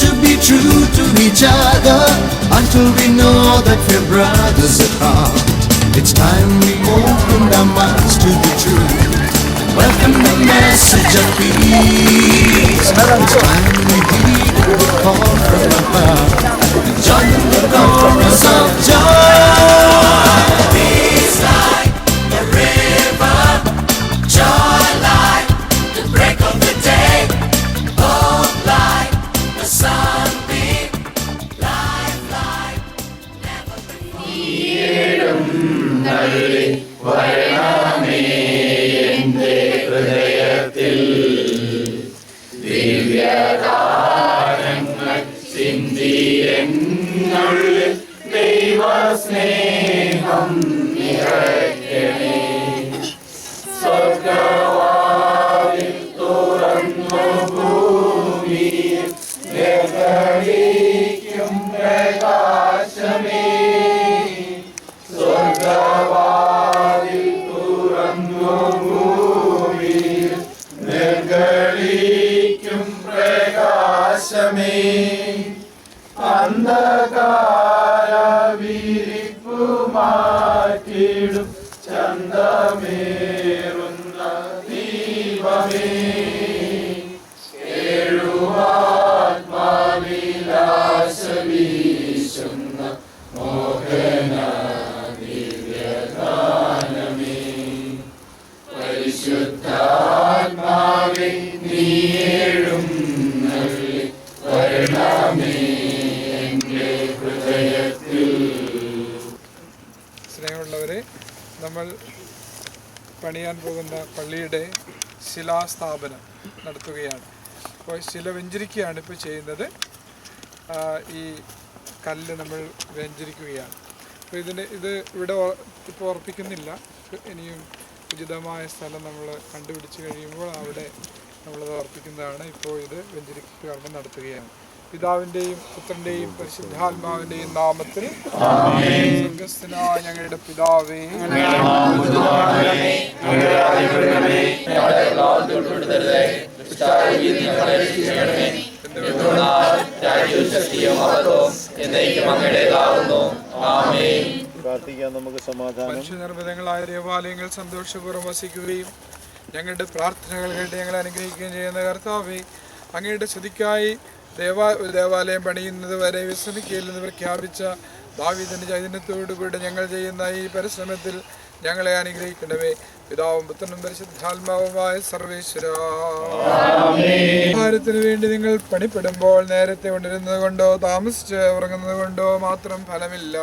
to be true to each other until we know that we're brothers at heart. It's time we opened our minds to the truth. Welcome the message of peace. It's time we heed the call from above and join in the chorus of joy. Peace like a river, joy like the break of the day, hope like the sunbeam, life like never ദൈവസ്നേഹം നിറയ്ക്കണേ. സ്വർഗ്ഗവാതിൽ തുറന്നു ഭൂമിയിൽ നിർഗളിക്കും പ്രകാശമേ. സ്വർഗ്ഗവാതിൽ തുറന്നു ഭൂമിയിൽ നിർഗളിക്കും പ്രകാശമേ. അന്ധകാര വിരിപ്പു മാറ്റിടും ചന്തമേറുന്ന ദീപമേ. ഏഴുമാത്മാവിലാശ വീശുന്ന മോഹന ദിവ്യഗാനമേ. പരിശുദ്ധാത്മാവേ നീഴും നല്ലി വരണമേ. സ്നേഹമുള്ളവരെ, നമ്മൾ പണിയാൻ പോകുന്ന പള്ളിയുടെ ശിലാസ്ഥാപനം നടത്തുകയാണ്. അപ്പോൾ ശില വെഞ്ചരിക്കുകയാണ് ഇപ്പോൾ ചെയ്യുന്നത്. ഈ കല്ല് നമ്മൾ വെഞ്ചരിക്കുകയാണ്. അപ്പോൾ ഇത് ഇവിടെ ഇപ്പോൾ ഉറപ്പിക്കുന്നില്ല. ഇനിയും ഉചിതമായ സ്ഥലം നമ്മൾ കണ്ടുപിടിച്ച് കഴിയുമ്പോൾ അവിടെ നമ്മളത് ഉറപ്പിക്കുന്നതാണ്. ഇപ്പോൾ ഇത് വെഞ്ചരിക്കുക കർമ്മം നടത്തുകയാണ്. പിതാവിൻ്റെയും പുത്രൻ്റെയും പരിശുദ്ധാത്മാവിൻ്റെയും നാമത്തിൽ സ്വർഗ്ഗസ്ഥനായ ഞങ്ങളുടെ പിതാവേ, മനുഷ്യനിർമ്മിതങ്ങളായ ദേവാലയങ്ങൾ സന്തോഷപൂർവ്വം വസിക്കുകയും ഞങ്ങളുടെ പ്രാർത്ഥനകൾ കേട്ട് ഞങ്ങളെ അനുഗ്രഹിക്കുകയും ചെയ്യുന്ന കർത്താവേ, അങ്ങയുടെ സ്തുതിക്കായി ദേവാലയം പണിയുന്നത് വരെ വിശ്രമിക്കുകയില്ലെന്ന് പ്രഖ്യാപിച്ച ദാവീദിന്റെ ചൈതന്യത്തോടുകൂടി ഞങ്ങൾ ചെയ്യുന്ന ഈ പരിശ്രമത്തിൽ ഞങ്ങളെ അനുഗ്രഹിക്കണമേ. പിതാവും പുത്രനും പരിശുദ്ധാത്മാവുമായ സർവേശ്വരാ, ഭാരത്തിന് വേണ്ടി നിങ്ങൾ പണിപ്പെടുമ്പോൾ നേരത്തെ ഉണരുന്നത് കൊണ്ടോ താമസിച്ച് ഉറങ്ങുന്നത് കൊണ്ടോ മാത്രം ഫലമില്ല.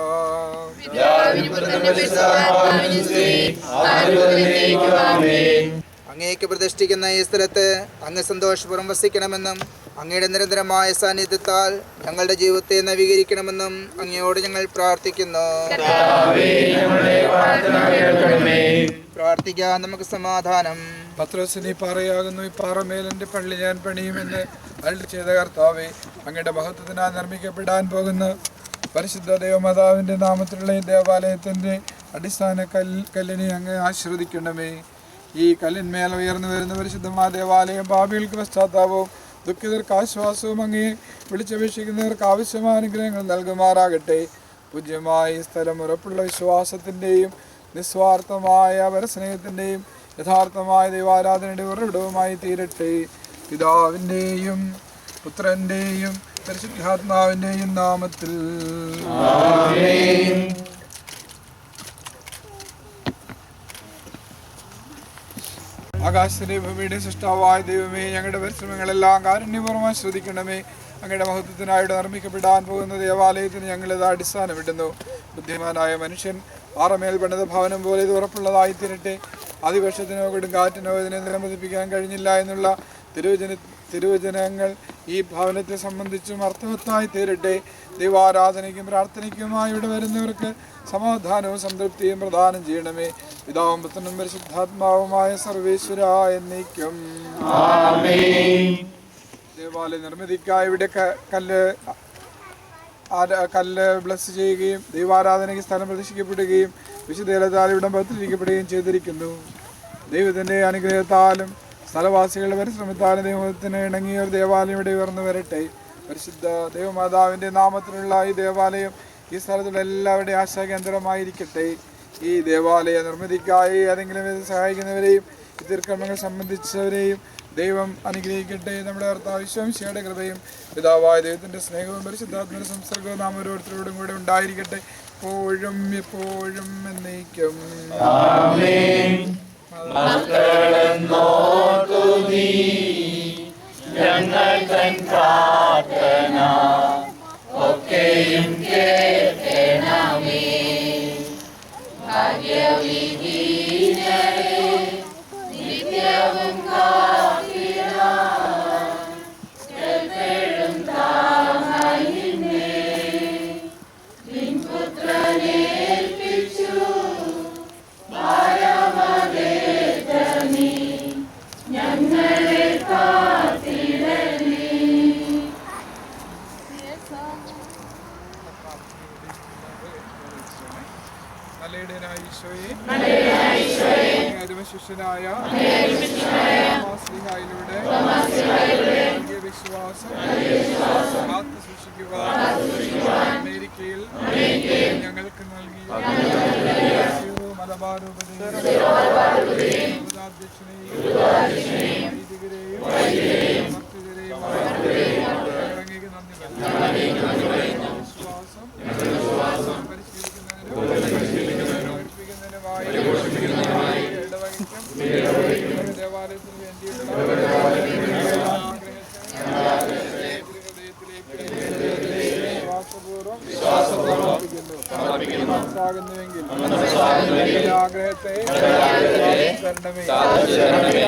അങ്ങേക്ക് പ്രതിഷ്ഠിക്കുന്ന ഈ സ്ഥലത്ത് അങ്ങ് സന്തോഷപൂർവ്വം വസിക്കണമെന്നും അങ്ങയുടെ നിരന്തരമായ സാന്നിധ്യത്താൽ ഞങ്ങളുടെ ജീവിതത്തെ നവീകരിക്കണമെന്നും അങ്ങയോട് ഞങ്ങൾ പ്രാർത്ഥിക്കുന്നു. പ്രാർത്ഥിക്കാൻ നമുക്ക് സമാധാനം. പത്രോസിന് ഈ പാറയാകുന്നു, ഈ പാറമേൽ എൻ്റെ പള്ളി ഞാൻ പണിയുമെന്ന് അരുളി ചെയ്ത കർത്താവേ, അങ്ങയുടെ മഹത്വത്തിനാൽ നിർമ്മിക്കപ്പെടാൻ പോകുന്ന പരിശുദ്ധ ദേവമാതാവിൻ്റെ നാമത്തിലുള്ള ഈ ദേവാലയത്തിൻ്റെ അടിസ്ഥാന കല്ലിനെ അങ്ങ് ആശീർവദിക്കണമേ. ഈ കല്ലിന്മേൽ ഉയർന്നു വരുന്ന പരിശുദ്ധമായ ദേവാലയം പാപികൾക്ക് പശ്ചാത്താപവും ദുഃഖിതർക്ക് ആശ്വാസവും അങ്ങേ വിളിച്ചപേക്ഷിക്കുന്നവർക്ക് ആവശ്യമായ അനുഗ്രഹങ്ങൾ നൽകുമാറാകട്ടെ. പൂജ്യമായ ഈ സ്ഥലം ഉറപ്പുള്ള വിശ്വാസത്തിൻ്റെയും നിസ്വാർത്ഥമായ പരസ്നേഹത്തിൻ്റെയും യഥാർത്ഥമായ ദൈവാരാധനയുടെ ഉറവിടവുമായി തീരട്ടെ. പിതാവിൻ്റെയും പുത്രൻ്റെയും പരിശുദ്ധാത്മാവിൻ്റെയും നാമത്തിൽ ആമേൻ. ആകാശത്തിൻ്റെ ഭൂമിയുടെ സൃഷ്ടാവായ ദൈവമേ, ഞങ്ങളുടെ പരിശ്രമങ്ങളെല്ലാം കാരുണ്യപൂർവ്വം ശ്രദ്ധിക്കണമേ. അങ്ങയുടെ മഹത്വത്തിനായിട്ട് നിർമ്മിക്കപ്പെടാൻ പോകുന്ന ദേവാലയത്തിന് ഞങ്ങളിത് അടിസ്ഥാനമിടുന്നു. ബുദ്ധിമാനായ മനുഷ്യൻ പാറമേൽ പണിത ഭവനം പോലെ ഇത് ഉറപ്പുള്ളതായി തീരട്ടെ. അതിവർഷത്തിനോ കൊടുങ്കാറ്റിനോ ഇതിനെ നിലംപതിപ്പിക്കാൻ കഴിഞ്ഞില്ല എന്നുള്ള തിരുവചനങ്ങൾ ഈ ഭവനത്തെ സംബന്ധിച്ചും അർത്ഥവത്തായി തീരട്ടെ. ദൈവാരാധനയ്ക്കും പ്രാർത്ഥനയ്ക്കുമായി ഇവിടെ വരുന്നവർക്ക് സമാധാനവും സംതൃപ്തിയും പ്രദാനം ചെയ്യണമേ. പിതാവും പുത്രനും പരിശുദ്ധാത്മാവുമായ സർവേശ്വര എന്നേക്കും ആമേൻ. ദേവാലയ നിർമ്മിതിക്കായി ഇവിടെ കല്ല് ബ്ലസ് ചെയ്യുകയും ദൈവാരാധനയ്ക്ക് സ്ഥലം പ്രതിഷ്ഠിക്കപ്പെടുകയും വിശുദ്ധേലത്താൽ ഇവിടം പത്രിക്കപ്പെടുകയും ചെയ്തിരിക്കുന്നു. ദൈവത്തിൻ്റെ അനുഗ്രഹത്താലും സ്ഥലവാസികളുടെ പരിശ്രമത്താലും ദൈവത്തിന് ഇണങ്ങിയ ഒരു ദേവാലയം ഇവിടെ ഉയർന്നു വരട്ടെ. പരിശുദ്ധ ദൈവമാതാവിൻ്റെ നാമത്തിലുള്ള ഈ ദേവാലയം ഈ സ്ഥലത്തുള്ള എല്ലാവരുടെയും ആശാകേന്ദ്രമായിരിക്കട്ടെ. ഈ ദേവാലയ നിർമ്മിതിക്കായി ഏതെങ്കിലും സഹായിക്കുന്നവരെയും ഈ തീർക്കർമ്മങ്ങൾ സംബന്ധിച്ചവരെയും ദൈവം അനുഗ്രഹിക്കട്ടെ. നമ്മുടെ കർത്താവിശ്വംശിയുടെ കൃപയും പിതാവായ ദൈവത്തിൻ്റെ സ്നേഹവും പരിശുദ്ധാത്മയുടെ സംസർഗവും നാം ഓരോരുത്തരോടും കൂടെ ഉണ്ടായിരിക്കട്ടെ, എപ്പോഴും എപ്പോഴും എന്നേക്കും. ഞങ്ങൾ തൻ പ്രാർത്ഥന ഒക്കെയും കേൾക്കണമേ. ഭാഗ്യവിധീനരെ നിത്യവും കാത്തിടും താമഹിനെ നിൻപുത്രനേൽപ്പിച്ചു പരമവേദനീ ഞങ്ങളെ കാത്തിടണേ. ശിഷ്യനായ വിശ്വാസം അമേരിക്കയിൽ ഞങ്ങൾക്ക് നൽകിയ മലബാറുപതയും വിശ്വാസം പരിശീലിക്കുന്നതിനുമായി ദേവാലയത്തിന് വേണ്ടിയുള്ള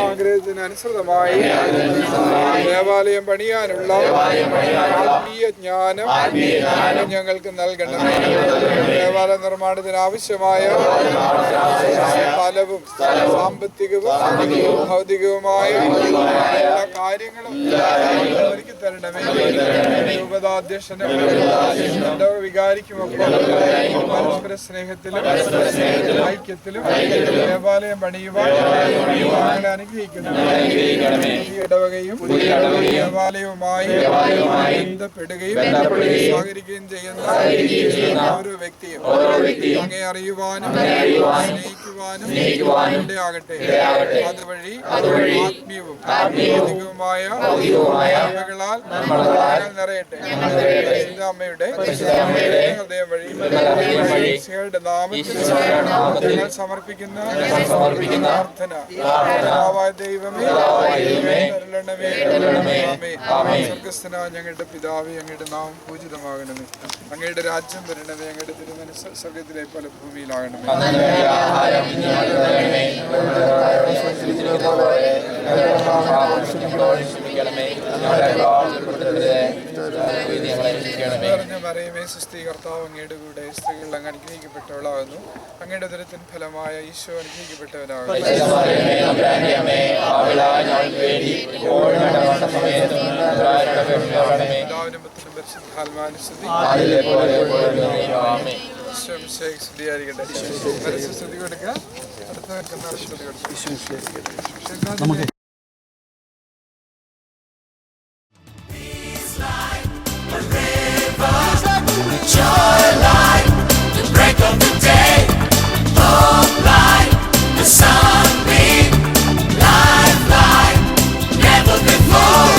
ആഗ്രഹത്തിനനുസൃതമായി ദേവാലയം പണിയാനുള്ള ആത്മീയ ജ്ഞാനം ഞങ്ങൾക്ക് നൽകണമേ. ദേവാലയ നിർമ്മാണത്തിന് ആവശ്യമായ സ്ഥലവും സാമ്പത്തികവും ഭൗതികവുമായ എല്ലാ കാര്യങ്ങളും ഒരുക്കി തരണമേ. രൂപതാധ്യക്ഷനും വികാരിക്കുമൊപ്പം പരസ്പര സ്നേഹത്തിലും ഐക്യത്തിലും ദേവാലയം പണിയുവാൻ ഞങ്ങളെ അനുഗ്രഹിക്കുന്നു. ഇടവകയും ദേവാലയവുമായി ബന്ധപ്പെടുകയും സഹകരിക്കുകയും ചെയ്യുന്ന ഓരോ വ്യക്തിയും അങ്ങേ അറിയുവാനും സ്നേഹിക്കുവാനും ഇടയാകട്ടെ. അതുവഴി ആത്മീയവും ഭൗതികവുമായ നന്മകളാൽ നിറയട്ടെ. അമ്മയുടെ ഹൃദയം വഴി നാമത്തിൽ ഞങ്ങൾ സമർപ്പിക്കുന്ന പ്രാർത്ഥന ദൈവമേ സ്വർഗസ്ഥനായ ഞങ്ങളുടെ പിതാവേ, അങ്ങയുടെ നാമം പൂജിതമാകണമേ. അങ്ങയുടെ രാജ്യം വരണമേ. അങ്ങയുടെ തിരുമനസ്സ് സ്വർഗത്തിലെ പോലെ ഭൂമിയിലാകണമേ. മറിയമേ സുസ്ഥി, കർത്താവ് അങ്ങയുടെ കൂടെ സ്ത്രീകൾ അങ്ങ് അനുഗ്രഹിക്കപ്പെട്ടവളാകുന്നു. അങ്ങയുടെ ഉദരത്തിൻ ഫലമായ ഈശോ അനുഗ്രഹിക്കപ്പെട്ടവനാകുന്നു. പിതാവിനും പുത്രനും പരിശുദ്ധാത്മാവിനും സ്തുതി. സ്തുതിയായിരിക്കട്ടെ. സ്തുതി കൊടുക്കുക. അടുത്ത സ്തുതി കൊടുക്കുക. Joy like the break of the day, hope like the sunbeam, life like never before.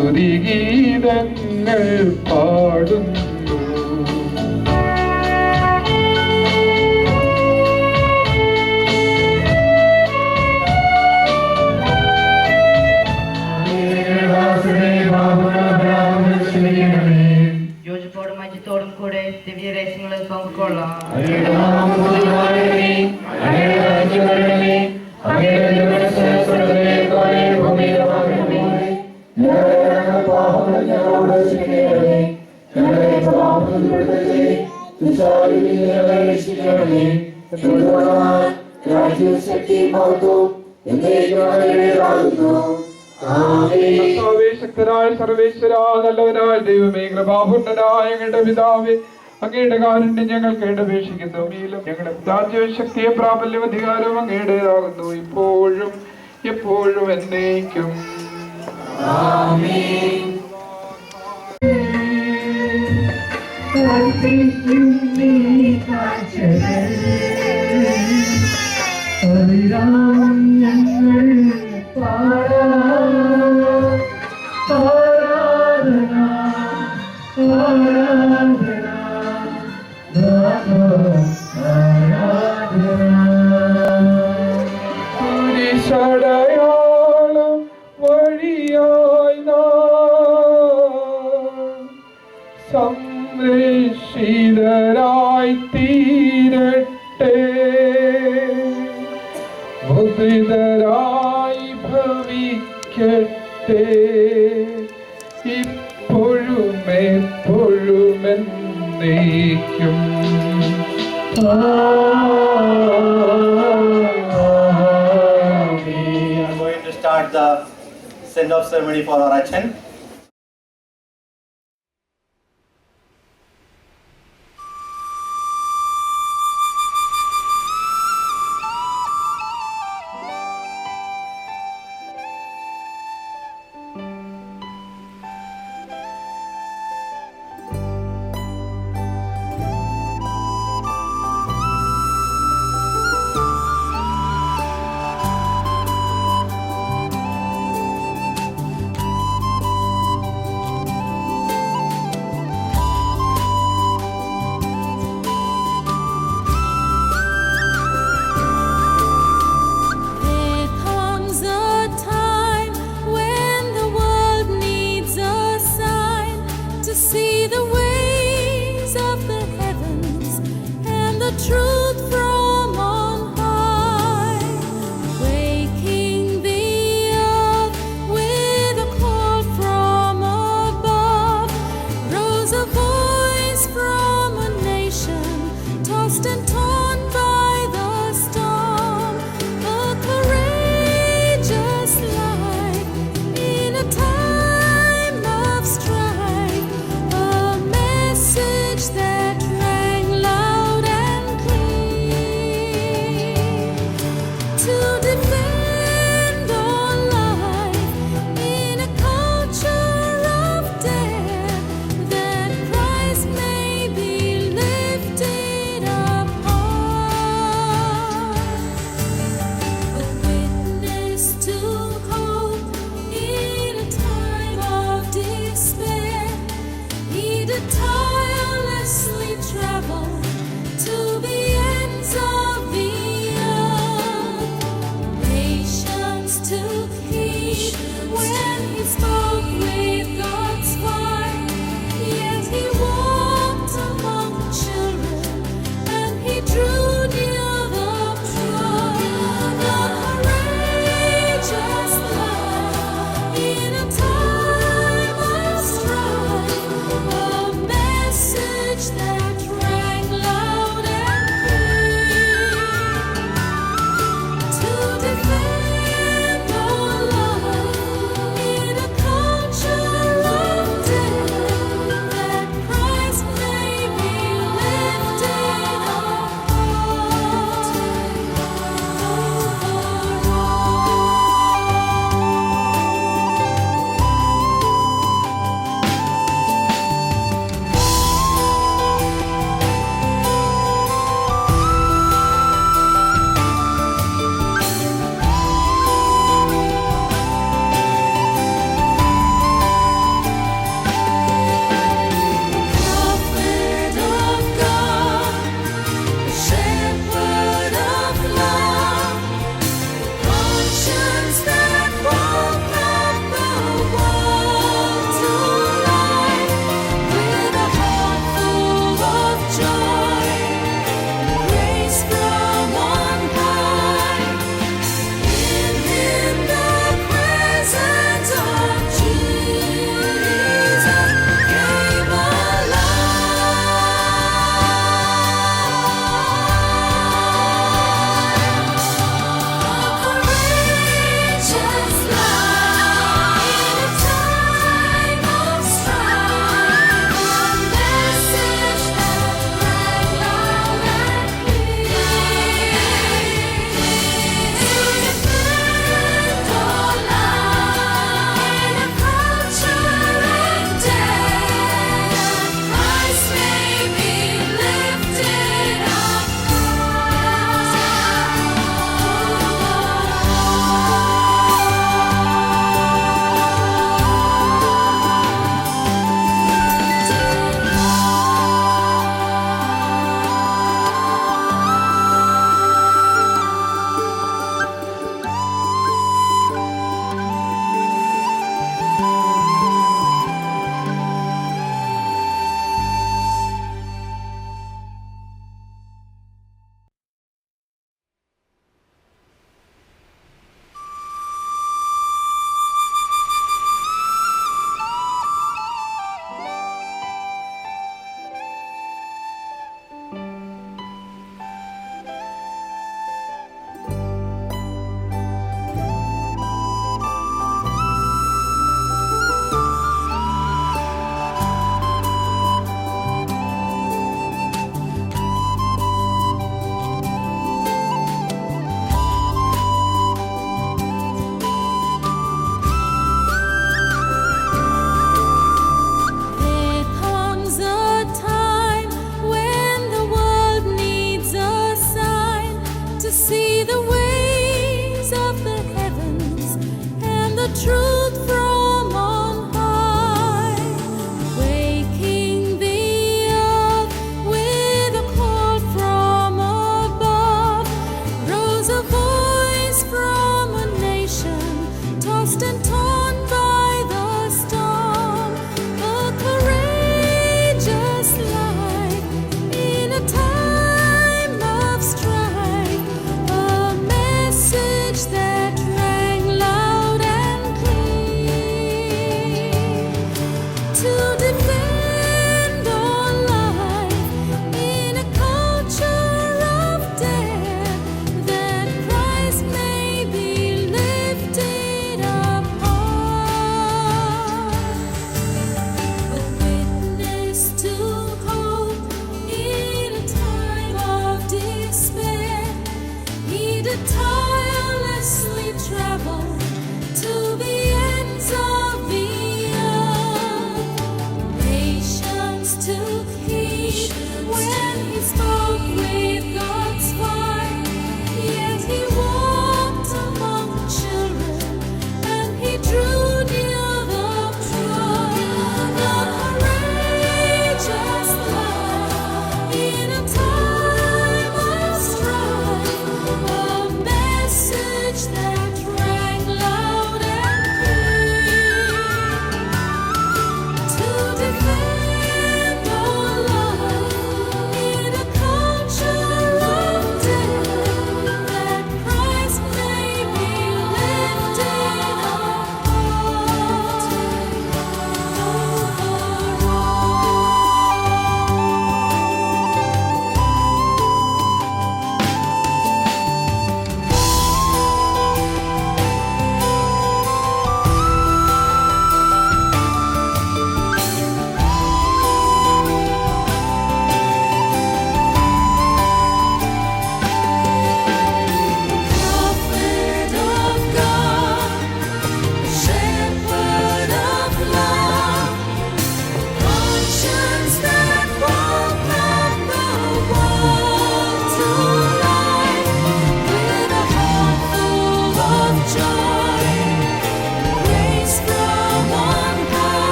സ്തുതിഗീതങ്ങൾ പാടുന്നു. യോജിപ്പോടും മജ്യത്തോടും കൂടെ ദിവ്യ രഹസ്യങ്ങളിൽ പങ്കുകൊള്ളാം. ശക്തനായ സർവേശ്വര, നല്ലവനായ ദൈവമേ, കൃപാപൂർണനായ ഞങ്ങളുടെ പിതാവേ, അങ്ങയുടെ കാരുണ്യം ഞങ്ങൾ കേട്ടപേക്ഷിക്കുന്നു. മേലും ഞങ്ങളുടെ രാജ്യവും ശക്തിയും പ്രാബല്യവും അധികാരവും അങ്ങയുടേതാകുന്നു, ഇപ്പോഴും എപ്പോഴും എന്നേക്കും. ടയാളം വഴിയായി സംരക്ഷിതരായി തീരട്ടെ, മുദിതരായി ഭവിക്കട്ടെ, ഇപ്പോഴും എപ്പോഴും എന്നേക്കും. Start the send-off ceremony for Arachan.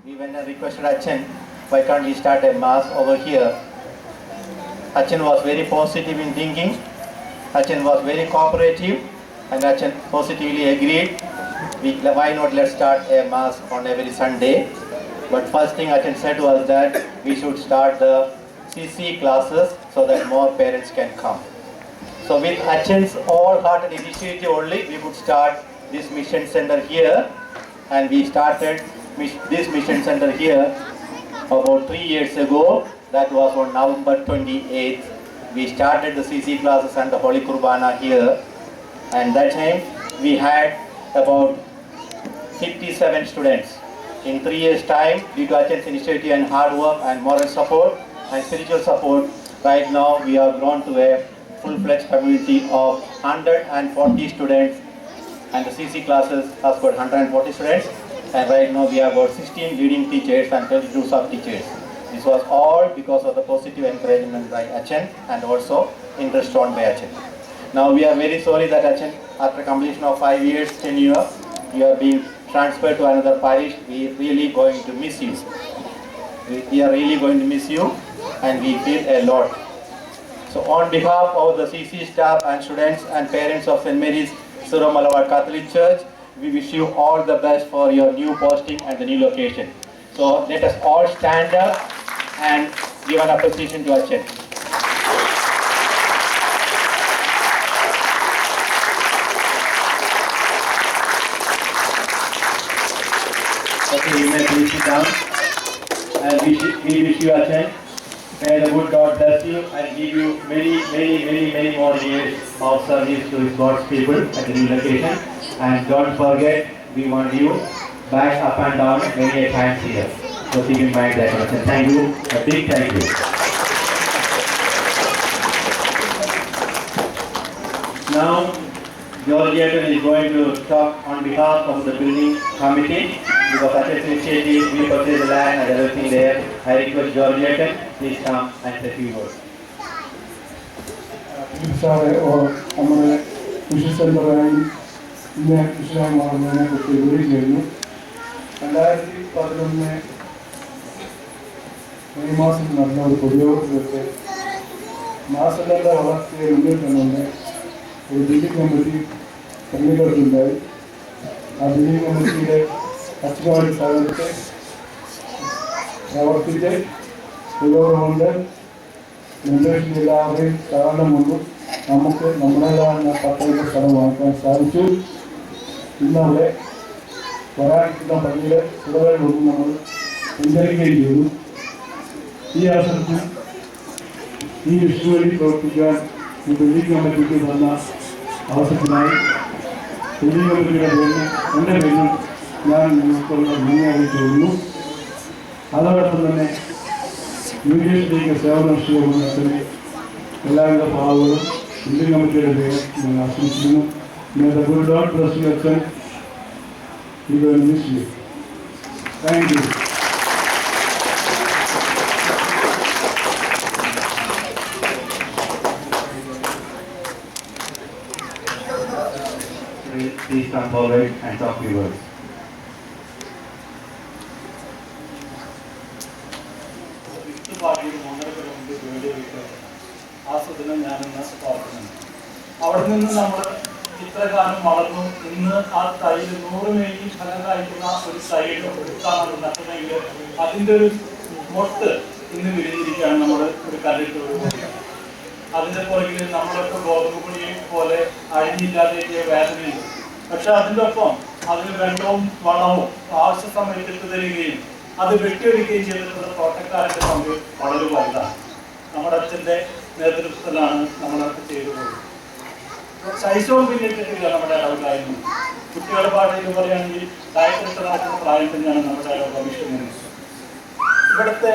we went and requested Achan, why can't we start a mass over here? Achan was very positive in thinking. Achan was very cooperative, and Achan positively agreed. Why not let's start a mass on every Sunday? But first thing Achan said was that we should start the CC classes so that more parents can come. So with Achan's all-hearted initiative only, we could start this mission center here, and we started this mission center here about 3 years ago. That was on November 28th. We started the CC classes and the Holy Kurbana here, and that time we had about 57 students. In 3 years' time, due to Achan's initiative and hard work and moral support and spiritual support, right now we have grown to a full-fledged community of 140 students, and the CC classes has got 140 students, and right now we have about 16 leading teachers and 22 sub-teachers. This was all because of the positive encouragement by Achan and also interest shown by Achan. Now we are very sorry that Achan, after completion of 5 years tenure, you are being transferred to another parish. We are really going to miss you. We are really going to miss you, and we feel a lot. So on behalf of the CC staff and students and parents of St. Mary's Suro Malabar Catholic Church, we wish you all the best for your new posting and the new location. So let us all stand up and give an appreciation to Achan. Okay, you may please sit down. And we wish you, Achan, may the good God bless you and give you many more years of service to God's people at the new location. And don't forget, we want you back up and down many times here. So keep in mind that, Achan. Thank you, a big thank you. Now, George Yaton is going to talk on behalf of the building committee. Because Achan's initiative, we purchased the land and everything there. I request George Yaton, please come and say a few words. നമ്മുടെ കൃഷി സെൻ്ററായി ഇന്ന് കൃഷിമാകുന്നതിനെ കുറിച്ച് വിവരം കഴിഞ്ഞു. 2011 May മാസത്തിൽ നടന്ന ഒരു പൊതുയോഗത്തിൽ വെച്ച് മാസങ്ങളുടെ വളർച്ചയെ മുന്നിൽ കണ്ടുകൊണ്ട് ഒരു ബിൽഡിംഗ് കമ്മിറ്റി തെരഞ്ഞെടുപ്പുണ്ടായി. ആ ബിൽഡിംഗ് കമ്മിറ്റിയുടെ അച്ഛനുമായി സഹകരിച്ച് പ്രവർത്തിച്ച് പുരോഗമനമുണ്ട്. നിർദ്ദേശിച്ച എല്ലാവരെയും സഹകരണം കൊണ്ടും നമുക്ക് നമ്മുടേതായ പദ്ധതിയുടെ സ്ഥലം വാങ്ങിക്കാൻ സാധിച്ചു. ഇന്നവിടെ വരാനിരിക്കുന്ന പള്ളിയിലെ ചിലവുകളൊന്നും നമ്മൾ പിന്തുണയ്ക്കുകയും ചെയ്തു. ഈ അവസരത്തിൽ ഈ വിഷുവഴി പ്രവർത്തിക്കാൻ ഈ ബിൽഡിംഗ് കമ്മിറ്റിക്ക് തന്ന അവസരത്തിനായി ബിൽഡിംഗ് കമ്മിറ്റിയുടെ പേരിൽ എൻ്റെ പേരിൽ ഞാൻ നിങ്ങൾക്കുള്ള നന്ദി അറിയിച്ചു. അതോടൊപ്പം തന്നെ യൂണിവേഴ്സിറ്റിക്ക് സേവനം ചെയ്യുന്നതിന് എല്ലാവിധ ഭാഗങ്ങളും ബിൽഡിംഗ് കമ്മിറ്റിയുടെ പേരിൽ ഞാൻ ആശംസിക്കുന്നു. May the good Lord bless you, Achan. We will miss you. Thank you. Please come forward and talk your words. ആസ്വദനം ഞാനിന്ന് ഓർക്കുന്നുണ്ട്. അവിടെ നിന്ന് നമ്മൾ ഇത്രകാലം വളർന്നു. ഇന്ന് ആ തൈര് 100 മേനി ഫലം കായ്ക്കുന്ന ഒരു തൈര് എടുത്താണ് നട്ടുന്നെങ്കിൽ അതിൻ്റെ ഒരു മൊട്ട് ഇന്ന് വിരിഞ്ഞിരിക്കുകയാണ്. നമ്മൾ ഒരു കല്ലിട്ട് അതിൻ്റെ പുറകിൽ നമ്മളൊക്കെ ഗോതമ്പുപൊടിയെ പോലെ അഴിഞ്ഞില്ലാതെ വേദനയുണ്ട്. പക്ഷെ അതിൻ്റെ ഒപ്പം അതിന് വെള്ളവും വളവും ആവശ്യ സമയത്ത് തരികയും അത് വെട്ടിയെടുക്കുകയും ചെയ്തിട്ടുള്ള തോട്ടക്കാരുടെ പങ്ക് വളരെ വലുതാണ്. നമ്മുടെ അച്ഛൻ്റെ നേതൃത്വത്തിലാണ് നമ്മളൊക്കെ ചെയ്തു പോകുന്നത്. ശൈശവം പിന്നിട്ടിട്ടില്ല നമ്മുടെ ഇടവിലായിരുന്നു. കുട്ടികളുടെ പാഠയിൽ പറയുകയാണെങ്കിൽ ഡയറ്റെടുത്ത് നടക്കുന്ന പ്രായം തന്നെയാണ് നമ്മുടെ ഇടവമിഷൻ. ഇവിടുത്തെ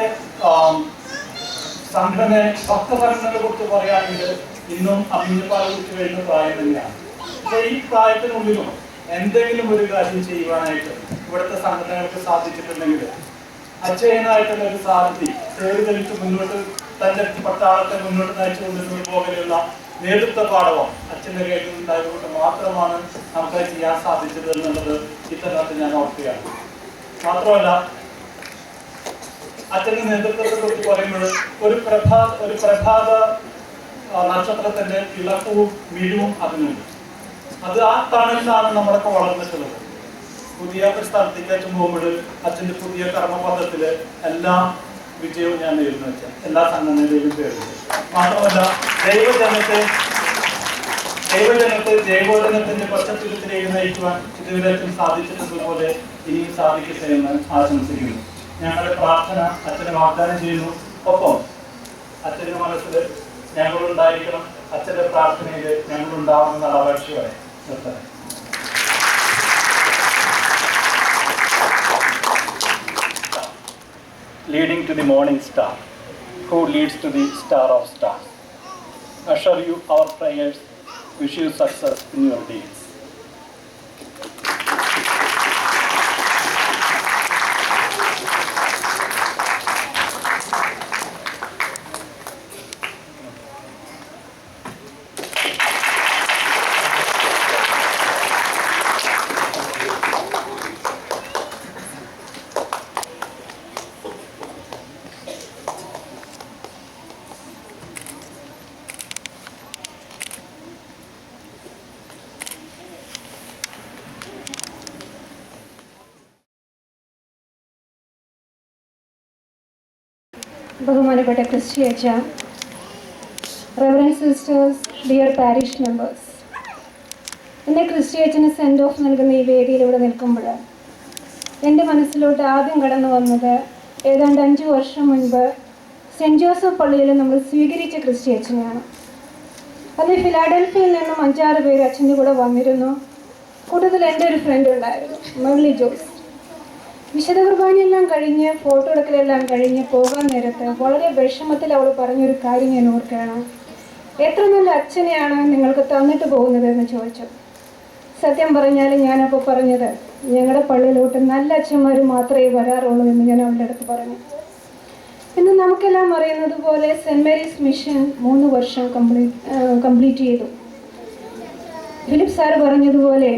സംഘടന ഭക്തഭരണങ്ങളെ കുറിച്ച് പറയുകയാണെങ്കിൽ ഇന്നും അമ്മിഞ്ഞപ്പാൽ കുറിച്ച് വരുന്ന പ്രായം തന്നെയാണ്. പക്ഷേ ഈ പ്രായത്തിനുള്ളിലും എന്തെങ്കിലും ഒരു കാര്യം ചെയ്യുവാനായിട്ട് ഇവിടുത്തെ സംഘടനകൾക്ക് സാധിച്ചിട്ടുണ്ടെങ്കിൽ അച്ഛനായിട്ടുള്ള ഒരു സാധ്യത തേടിതെളിച്ച് മുന്നോട്ട് തന്റെ പട്ടാളത്തെ മുന്നോട്ട് നയിച്ചു കൊണ്ടുവരുന്ന പോലെയുള്ള നേതൃത്വ പാഠവും അച്ഛൻ്റെ കയ്യിൽ ഉണ്ടായതുകൊണ്ട് മാത്രമാണ് നമുക്ക് ചെയ്യാൻ സാധിച്ചത് എന്നുള്ളത് ഇത്തരത്തിൽ ഞാൻ ഓർക്കുകയാണ്. മാത്രമല്ല അച്ഛൻ്റെ നേതൃത്വത്തെ കുറിച്ച് പറയുമ്പോൾ ഒരു പ്രഭാത നക്ഷത്രത്തിന്റെ ഇളക്കവും മിഴിവും അതിനുണ്ട്. അത് ആ തണലിലാണ് നമ്മളൊക്കെ വളർന്നിട്ടുള്ളത്. പുതിയ ഒരു സ്ഥലത്തേക്ക് അച്ഛൻ പോകുമ്പോൾ അച്ഛൻ്റെ പുതിയ കർമ്മപഥത്തില് എല്ലാ വിജയവും ഞാൻ നേരുന്നു വെച്ചാൽ എല്ലാ സംഘടനയിലും പേരുണ്ട്. മാത്രമല്ല ദൈവജനത്തെ ജൈവജനത്തിന്റെ പശ്ചാത്തലത്തിലേക്ക് നയിക്കുവാൻ ഇതുവരെ സാധിച്ചിട്ടുള്ളതുപോലെ ഇനിയും സാധിക്കട്ടെ എന്ന് ആശംസിക്കുന്നു. ഞങ്ങളുടെ പ്രാർത്ഥന അച്ഛനെ വാഗ്ദാനം ചെയ്യുന്നു. ഒപ്പം അച്ഛൻ്റെ മനസ്സിൽ ഞങ്ങളുണ്ടായിരിക്കണം, അച്ഛൻ്റെ പ്രാർത്ഥനയിൽ ഞങ്ങളുണ്ടാവണമെന്നുള്ള അപേക്ഷയോടെ നിർത്തണം. Leading to the morning star, who leads to the star of stars. Assure you our prayers, wish you success in your deeds. ബഹുമാനപ്പെട്ട ക്രിസ്റ്റി അച്ഛ, Reverend sisters, dear parish members, എന്നെ ക്രിസ്റ്റി അച്ഛന് സെൻഡ് ഓഫ് നൽകുന്ന ഈ വേദിയിലൂടെ നിൽക്കുമ്പോൾ എൻ്റെ മനസ്സിലോട്ട് ആദ്യം കടന്നു വന്നത് ഏതാണ്ട് 5 വർഷം മുൻപ് സെൻറ്റ് ജോസഫ് പള്ളിയിൽ നമ്മൾ സ്വീകരിച്ച ക്രിസ്റ്റി അച്ഛനെയാണ്. അന്ന് ഫിലാഡൽഫിയയിൽ നിന്നും 5-6 പേര് അച്ഛൻ്റെ കൂടെ വന്നിരുന്നു. കൂട്ടത്തിൽ എൻ്റെ ഒരു ഫ്രണ്ട് ഉണ്ടായിരുന്നു, മെർലി ജോസ്. വിശുദ്ധ കുർബാനയെല്ലാം കഴിഞ്ഞ് ഫോട്ടോ എടുക്കലെല്ലാം കഴിഞ്ഞ് പോകാൻ നേരത്ത് വളരെ വിഷമത്തിൽ അവൾ പറഞ്ഞൊരു കാര്യം ഞാൻ ഓർക്കുകയാണ്. എത്ര നല്ല അച്ഛനെയാണ് നിങ്ങൾക്ക് തന്നിട്ട് പോകുന്നത് എന്ന് ചോദിച്ചു. സത്യം പറഞ്ഞാൽ ഞാനപ്പോൾ പറഞ്ഞത് ഞങ്ങളുടെ പള്ളിയിലോട്ട് നല്ല അച്ഛന്മാർ മാത്രമേ വരാറുള്ളൂ എന്ന് ഞാൻ അവളുടെ അടുത്ത് പറഞ്ഞു. ഇന്ന് നമുക്കെല്ലാം അറിയുന്നത് പോലെ സെൻറ്റ് മേരീസ് മിഷൻ 3 വർഷം കംപ്ലീറ്റ് ചെയ്തു. ഫിലിപ്പ് സാർ പറഞ്ഞതുപോലെ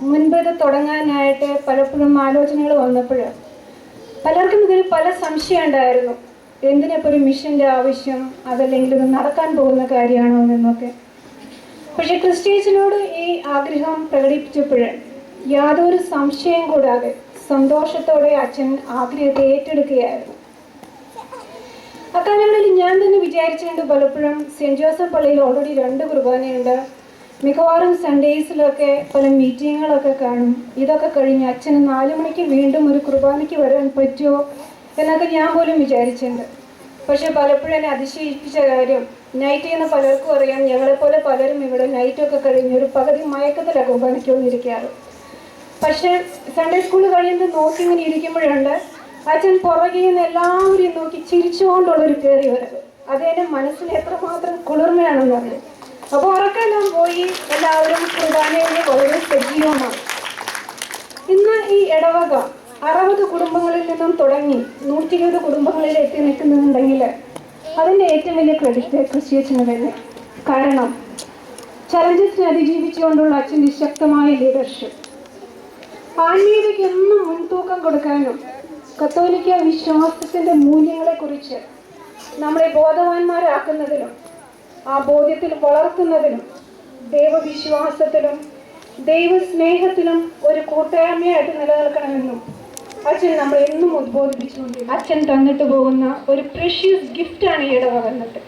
മുൻപ് ഇത് തുടങ്ങാനായിട്ട് പലപ്പോഴും ആലോചനകൾ വന്നപ്പോൾ പലർക്കും ഇതിൽ പല സംശയം ഉണ്ടായിരുന്നു. എന്തിനിപ്പോൾ ഒരു മിഷൻ്റെ ആവശ്യം, അതല്ലെങ്കിൽ ഇത് നടക്കാൻ പോകുന്ന കാര്യമാണോ എന്നൊക്കെ. പക്ഷേ ക്രിസ്ത്യൻസിനോട് ഈ ആഗ്രഹം പ്രകടിപ്പിച്ചപ്പോൾ യാതൊരു സംശയം കൂടാതെ സന്തോഷത്തോടെ അച്ഛൻ ആഗ്രഹത്തെ ഏറ്റെടുക്കുകയായിരുന്നു. അക്കാലങ്ങളിൽ ഞാൻ തന്നെ വിചാരിച്ചുകൊണ്ട് പലപ്പോഴും സെൻറ്റ് ജോസഫ് പള്ളിയിൽ ഓൾറെഡി 2 കുർബാനയുണ്ട്, മിക്കവാറും സൺഡേസിലൊക്കെ പല മീറ്റിങ്ങുകളൊക്കെ കാണും, ഇതൊക്കെ കഴിഞ്ഞ് അച്ഛന് 4 മണിക്ക് വീണ്ടും ഒരു കുർബാനയ്ക്ക് വരാൻ പറ്റുമോ എന്നൊക്കെ ഞാൻ പോലും വിചാരിച്ചിട്ടുണ്ട്. പക്ഷെ പലപ്പോഴും എന്നെ അതിശയിപ്പിച്ച കാര്യം, നൈറ്റ് ചെയ്യുന്ന പലർക്കും അറിയാം, ഞങ്ങളെപ്പോലെ പലരും ഇവിടെ നൈറ്റൊക്കെ കഴിഞ്ഞ് ഒരു പകുതി മയക്കത്തിലാണ് കുർബാനയ്ക്ക് വന്നിരിക്കാറ്. പക്ഷേ സൺഡേ സ്കൂൾ കഴിയുമ്പോൾ നോക്കി ഇങ്ങനെ ഇരിക്കുമ്പോഴുണ്ട് അച്ഛൻ പുറകെ നിന്ന് എല്ലാവരെയും നോക്കി ചിരിച്ചുകൊണ്ടുള്ളൊരു കയറി വരവ്. അത് എൻ്റെ മനസ്സിന് എത്രമാത്രം കുളിർമയാണെന്ന് അറിയാം. അപ്പോൾ ഉറക്കെല്ലാം പോയി എല്ലാവരും കുർബാനയിൽ വളരെ സജീവമാണ്. ഇന്ന് ഈ ഇടവക 60 കുടുംബങ്ങളിൽ നിന്നും തുടങ്ങി 120 കുടുംബങ്ങളിൽ എത്തി നിൽക്കുന്നുണ്ടെങ്കിൽ അതിൻ്റെ ഏറ്റവും വലിയ ക്രെഡിറ്റ് ക്രിസ്ത്യച്ചന് തന്നെ. കാരണം ചലഞ്ചസിനെ അതിജീവിച്ചുകൊണ്ടുള്ള അച്ഛൻ്റെ ശക്തമായ ലീഡർഷിപ്പ്, ആത്മീയതയ്ക്ക് എന്നും മുൻതൂക്കം കൊടുക്കാനും കത്തോലിക്ക വിശ്വാസത്തിൻ്റെ മൂല്യങ്ങളെക്കുറിച്ച് നമ്മളെ ബോധവാന്മാരാക്കുന്നതിനും ആ ബോധ്യത്തിൽ വളർത്തുന്നതിനും ദൈവവിശ്വാസത്തിലും ദൈവസ്നേഹത്തിലും ഒരു കൂട്ടായ്മയായിട്ട് നിലനിൽക്കണമെന്നും അച്ഛൻ നമ്മൾ എന്നും ഉദ്ബോധിപ്പിച്ചുകൊണ്ടിരിക്കും. അച്ഛൻ തന്നിട്ട് പോകുന്ന ഒരു പ്രഷ്യസ് ഗിഫ്റ്റാണ് ഈ ഇടവക വന്നിട്ട്.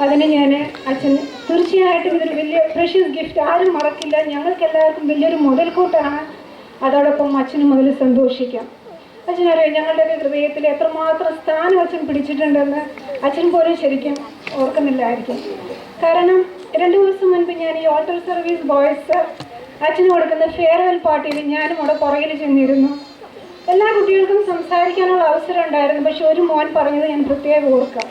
അതിന് ഞാൻ അച്ഛൻ തീർച്ചയായിട്ടും ഇതൊരു വലിയ പ്രഷ്യസ് ഗിഫ്റ്റ്, ആരും മറക്കില്ല. ഞങ്ങൾക്ക് എല്ലാവർക്കും വലിയൊരു മുതൽക്കൂട്ടാണ്. അതോടൊപ്പം അച്ഛനും അതിൽ സന്തോഷിക്കാം. അച്ഛനറിയാം ഞങ്ങളുടെയൊക്കെ ഹൃദയത്തിൽ എത്രമാത്രം സ്ഥാനം അച്ഛൻ പിടിച്ചിട്ടുണ്ടെന്ന് അച്ഛൻ പോലും ശരിക്കും ഓർക്കുന്നില്ലായിരിക്കും. കാരണം 2 ദിവസം മുൻപ് ഞാൻ ഈ ഓൾട്ടർ സർവീസ് ബോയ്സ് അച്ഛന് കൊടുക്കുന്ന ഫെയർവെൽ പാർട്ടിയിൽ ഞാനും അവിടെ പുറകിൽ ചെന്നിരുന്നു. എല്ലാ കുട്ടികൾക്കും സംസാരിക്കാനുള്ള അവസരം ഉണ്ടായിരുന്നു. പക്ഷെ ഒരു മോൻ പറഞ്ഞത് ഞാൻ പ്രത്യേകം ഓർക്കാം,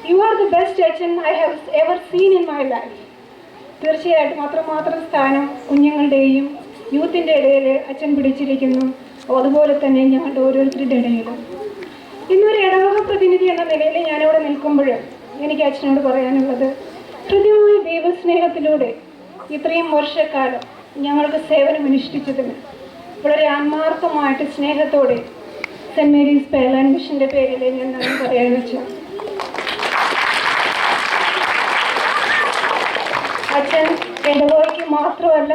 യു ആർ ദി ബെസ്റ്റ് അച്ഛൻ I have ever seen in my life. തീർച്ചയായിട്ടും അത്രമാത്രം സ്ഥാനം കുഞ്ഞുങ്ങളുടെയും യൂത്തിൻ്റെ ഇടയിൽ അച്ഛൻ പിടിച്ചിരിക്കുന്നു. അതുപോലെ തന്നെ ഞങ്ങളുടെ ഓരോരുത്തരുടെ ഇടയിലും. ഇന്നൊരു ഇടവക പ്രതിനിധി എന്ന നിലയിൽ ഞാനിവിടെ നിൽക്കുമ്പോൾ എനിക്ക് അച്ഛനോട് പറയാനുള്ളത്, കൃത്യമായ ദൈവസ്നേഹത്തിലൂടെ ഇത്രയും വർഷക്കാലം ഞങ്ങൾക്ക് സേവനം അനുഷ്ഠിച്ചതിന് വളരെ ആത്മാർത്ഥമായിട്ട് സ്നേഹത്തോടെ സെൻറ് മേരീസ് പേർലാൻഡ് മിഷൻ്റെ പേരിൽ ഞാൻ നന്ദി പറയാൻ വെച്ചു. അച്ഛൻ ഇടവകയ്ക്ക് മാത്രമല്ല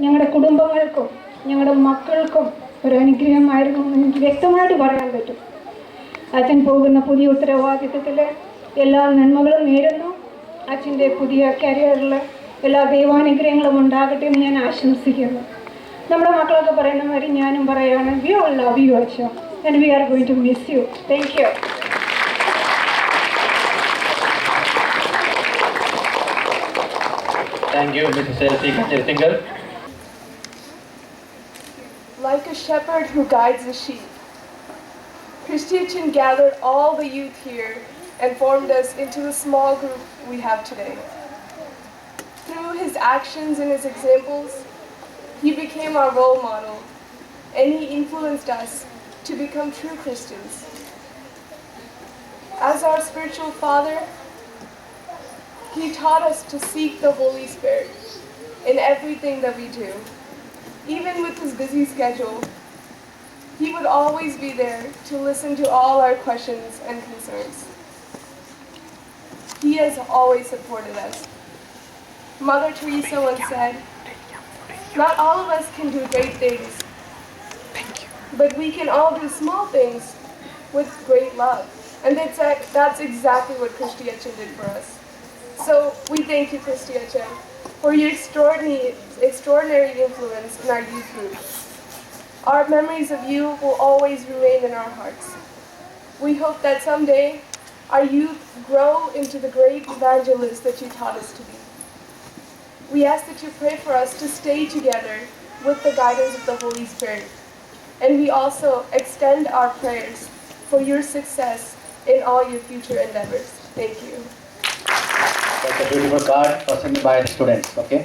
ഞങ്ങളുടെ കുടുംബങ്ങൾക്കും ഞങ്ങളുടെ മക്കൾക്കും ഒരു അനുഗ്രഹമായിരുന്നു എന്ന് എനിക്ക് വ്യക്തമായിട്ട് പറയാൻ പറ്റും. അച്ഛൻ പോകുന്ന പുതിയ ഉത്തരവാദിത്വത്തിൽ എല്ലാ നന്മകളും നേരുന്നു. അച്ഛൻ്റെ പുതിയ കരിയറിൽ എല്ലാ ദൈവാനുഗ്രഹങ്ങളും ഉണ്ടാകട്ടെ എന്ന് ഞാൻ ആശംസിക്കുന്നു. നമ്മുടെ മക്കളൊക്കെ പറയുന്ന മാതിരി ഞാനും പറയുകയാണ്, വി ഓൾ ലവ് യു അച്ഛ and we are going to miss you. Thank you. Thank you, Mrs. Elsie Kachirtingal. Like a shepherd who guides the sheep, Christian gathered all the youth here and formed us into the small group we have today. Through his actions and his examples, he became our role model, and he influenced us to become true Christians. As our spiritual father, he taught us to seek the Holy Spirit in everything that we do. Even with his busy schedule, he would always be there to listen to all our questions and concerns. He has always supported us. Mother Teresa once said, "Not all of us can do great things, but we can all do small things with great love." And that's exactly what Christy Etchen did for us. So we thank you, Christy Etchen, for your extraordinary influence in our youth group. Our memories of you will always remain in our hearts. We hope that someday our youth grow into the great evangelists that you taught us to be. We ask that you pray for us to stay together with the guidance of the Holy Spirit. And we also extend our prayers for your success in all your future endeavors. Thank you. That's a beautiful card presented by the students, okay?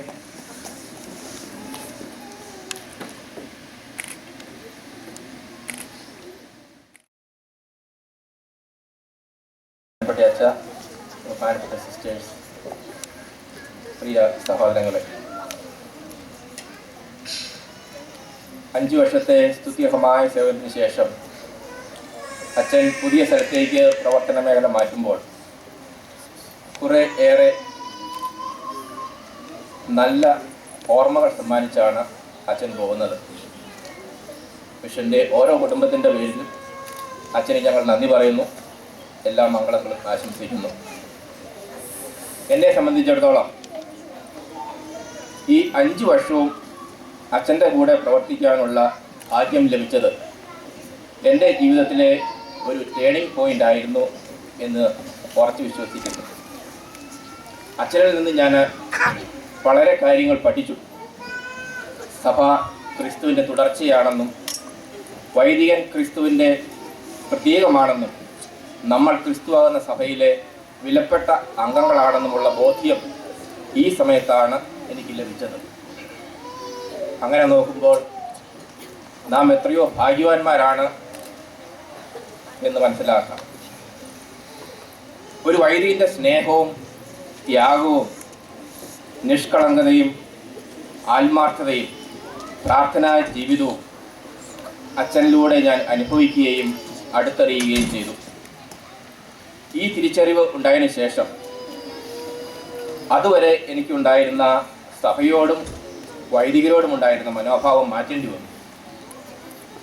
ബഹുമാനപ്പെട്ട sisters, പ്രിയ സഹോദരങ്ങളെ, 5 വർഷത്തെ സ്തുത്യർഹമായ സേവനത്തിന് ശേഷം അച്ഛൻ പുതിയ സ്ഥലത്തേക്ക് പ്രവർത്തന മേഖല മാറ്റുമ്പോൾ കുറേ ഏറെ നല്ല ഓർമ്മകൾ സമ്മാനിച്ചാണ് അച്ഛൻ പോകുന്നത്. മിഷൻ്റെ ഓരോ കുടുംബത്തിൻ്റെ പേരിൽ അച്ഛന് ഞങ്ങൾ നന്ദി പറയുന്നു, എല്ലാ മംഗളങ്ങളും ആശംസിക്കുന്നു. എന്നെ സംബന്ധിച്ചിടത്തോളം ഈ 5 വർഷവും അച്ഛൻ്റെ കൂടെ പ്രവർത്തിക്കാനുള്ള ഭാഗ്യം ലഭിച്ചത് എൻ്റെ ജീവിതത്തിലെ ഒരു ടേണിംഗ് പോയിൻ്റ് ആയിരുന്നു എന്ന് ഉറച്ചു വിശ്വസിക്കുന്നു. അച്ഛനിൽ നിന്ന് ഞാൻ വളരെ കാര്യങ്ങൾ പഠിച്ചു. സഭ ക്രിസ്തുവിൻ്റെ തുടർച്ചയാണെന്നും വൈദികൻ ക്രിസ്തുവിൻ്റെ പ്രതീകമാണെന്നും നമ്മൾ ക്രിസ്തുവാകുന്ന സഭയിലെ വിലപ്പെട്ട അംഗങ്ങളാണെന്നുമുള്ള ബോധ്യം ഈ സമയത്താണ് എനിക്ക് ലഭിച്ചത്. അങ്ങനെ നോക്കുമ്പോൾ നാം എത്രയോ ഭാഗ്യവാന്മാരാണ് എന്ന് മനസ്സിലാക്കാം. ഒരു വൈദികൻ്റെ സ്നേഹവും ത്യാഗവും നിഷ്കളങ്കതയും ആത്മാർത്ഥതയും പ്രാർത്ഥനാ ജീവിതവും അച്ഛനിലൂടെ ഞാൻ അനുഭവിക്കുകയും അടുത്തറിയുകയും ചെയ്തു. ഈ തിരിച്ചറിവ് ഉണ്ടായതിനു ശേഷം അതുവരെ എനിക്കുണ്ടായിരുന്ന സഭയോടും വൈദികരോടും ഉണ്ടായിരുന്ന മനോഭാവം മാറ്റേണ്ടി വന്നു.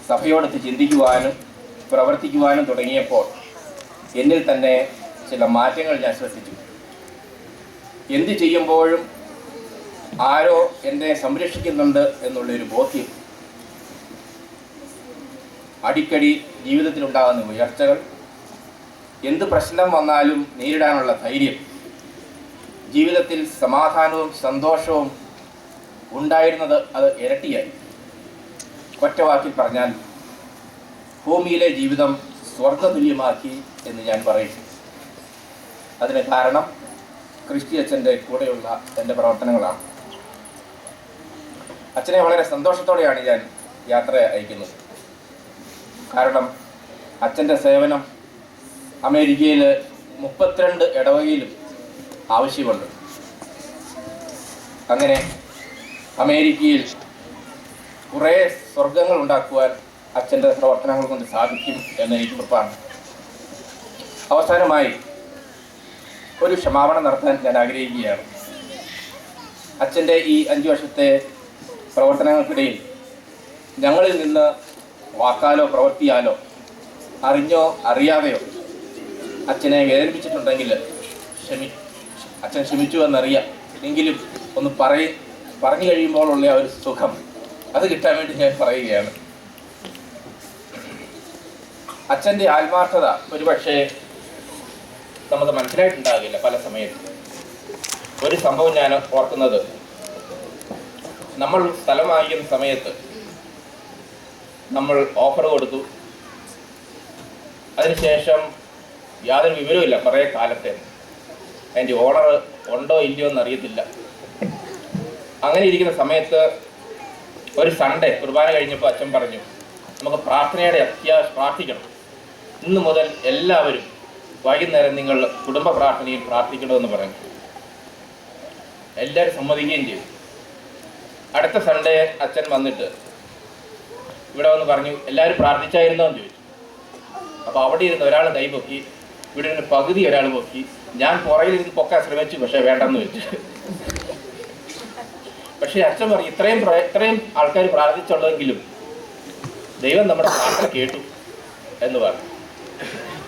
സഭയോടൊത്ത് ചിന്തിക്കുവാനും പ്രവർത്തിക്കുവാനും തുടങ്ങിയപ്പോൾ എന്നിൽ തന്നെ ചില മാറ്റങ്ങൾ ഞാൻ ശ്രദ്ധിച്ചു. എന്ത് ചെയ്യുമ്പോഴും ആരോ എന്നെ സംരക്ഷിക്കുന്നുണ്ട് എന്നുള്ളൊരു ബോധ്യം, അടിക്കടി ജീവിതത്തിലുണ്ടാകുന്ന ഉയർച്ചകൾ, എന്ത് പ്രശ്നം വന്നാലും നേരിടാനുള്ള ധൈര്യം, ജീവിതത്തിൽ സമാധാനവും സന്തോഷവും ഉണ്ടായിരുന്നത് അത് ഇരട്ടിയായി. ഒറ്റവാക്കിൽ പറഞ്ഞാൽ ഭൂമിയിലെ ജീവിതം സ്വർഗതുല്യമാക്കി എന്ന് ഞാൻ പറയും. അതിന് കാരണം ക്രിസ്റ്റി അച്ഛൻ്റെ കൂടെയുള്ള എൻ്റെ പ്രവർത്തനങ്ങളാണ്. അച്ഛനെ വളരെ സന്തോഷത്തോടെയാണ് ഞാൻ യാത്ര അയക്കുന്നത്. കാരണം അച്ഛൻ്റെ സേവനം അമേരിക്കയിൽ 32 ഇടവകയിലും ആവശ്യമുണ്ട്. അങ്ങനെ അമേരിക്കയിൽ കുറേ സ്വർഗങ്ങൾ ഉണ്ടാക്കുവാൻ അച്ഛൻ്റെ പ്രവർത്തനങ്ങൾ കൊണ്ട് സാധിക്കും എന്നെനിക്ക് ഉറപ്പാണ്. അവസാനമായി ഒരു ക്ഷമാപണം നടത്താൻ ഞാൻ ആഗ്രഹിക്കുകയാണ്. അച്ഛൻ്റെ ഈ 5 വർഷത്തെ പ്രവർത്തനങ്ങൾക്കിടയിൽ ഞങ്ങളിൽ നിന്ന് വാക്കാലോ പ്രവൃത്തിയാലോ അറിഞ്ഞോ അറിയാതെയോ അച്ഛനെ വേദനിപ്പിച്ചിട്ടുണ്ടെങ്കിൽ അച്ഛൻ ക്ഷമിച്ചു എന്നറിയാം. എങ്കിലും ഒന്ന് പറഞ്ഞു കഴിയുമ്പോഴുള്ള ആ ഒരു സുഖം അത് കിട്ടാൻ വേണ്ടി ഞാൻ പറയുകയാണ്. അച്ഛൻ്റെ ആത്മാർത്ഥത ഒരുപക്ഷെ നമുക്ക് മനസ്സിലായിട്ടുണ്ടാകില്ല പല സമയത്ത്. ഒരു സംഭവം ഞാൻ ഓർക്കുന്നത്, നമ്മൾ സ്ഥലം വാങ്ങിക്കുന്ന സമയത്ത് നമ്മൾ ഓഫർ കൊടുത്തു. അതിനുശേഷം യാതൊരു വിവരവുമില്ല കുറേ കാലത്തെ. അതിൻ്റെ ഓണർ ഉണ്ടോ ഇല്ലയോ എന്നറിയത്തില്ല. അങ്ങനെ ഇരിക്കുന്ന സമയത്ത് ഒരു സൺഡേ കുർബാന കഴിഞ്ഞപ്പോൾ അച്ഛൻ പറഞ്ഞു, നമുക്ക് പ്രാർത്ഥനയുടെ പ്രാർത്ഥിക്കണം. ഇന്നു മുതൽ എല്ലാവരും വൈകുന്നേരം നിങ്ങൾ കുടുംബ പ്രാർത്ഥനയിൽ പ്രാർത്ഥിക്കണമെന്ന് പറഞ്ഞു. എല്ലാവരും സമ്മതിക്കുകയും ചെയ്തു. അടുത്ത സൺഡേ അച്ഛൻ വന്നിട്ട് ഇവിടെ വന്ന് പറഞ്ഞു, എല്ലാവരും പ്രാർത്ഥിച്ചായിരുന്നോ എന്ന് ചോദിച്ചു. അപ്പോൾ അവിടെ ഇരുന്ന് ഒരാൾ കൈ പൊക്കി, ഇവിടെ നിന്ന് പകുതി ഒരാൾ പൊക്കി. ഞാൻ പുറകിലിരുന്ന് പൊക്കാൻ ശ്രമിച്ചു, പക്ഷേ വേണ്ടെന്ന് വെച്ചു. പക്ഷേ അച്ഛൻ പറഞ്ഞു, ഇത്രയും ആൾക്കാർ പ്രാർത്ഥിച്ചുള്ളതെങ്കിലും ദൈവം നമ്മുടെ പ്രാർത്ഥന കേട്ടു എന്ന് പറഞ്ഞു.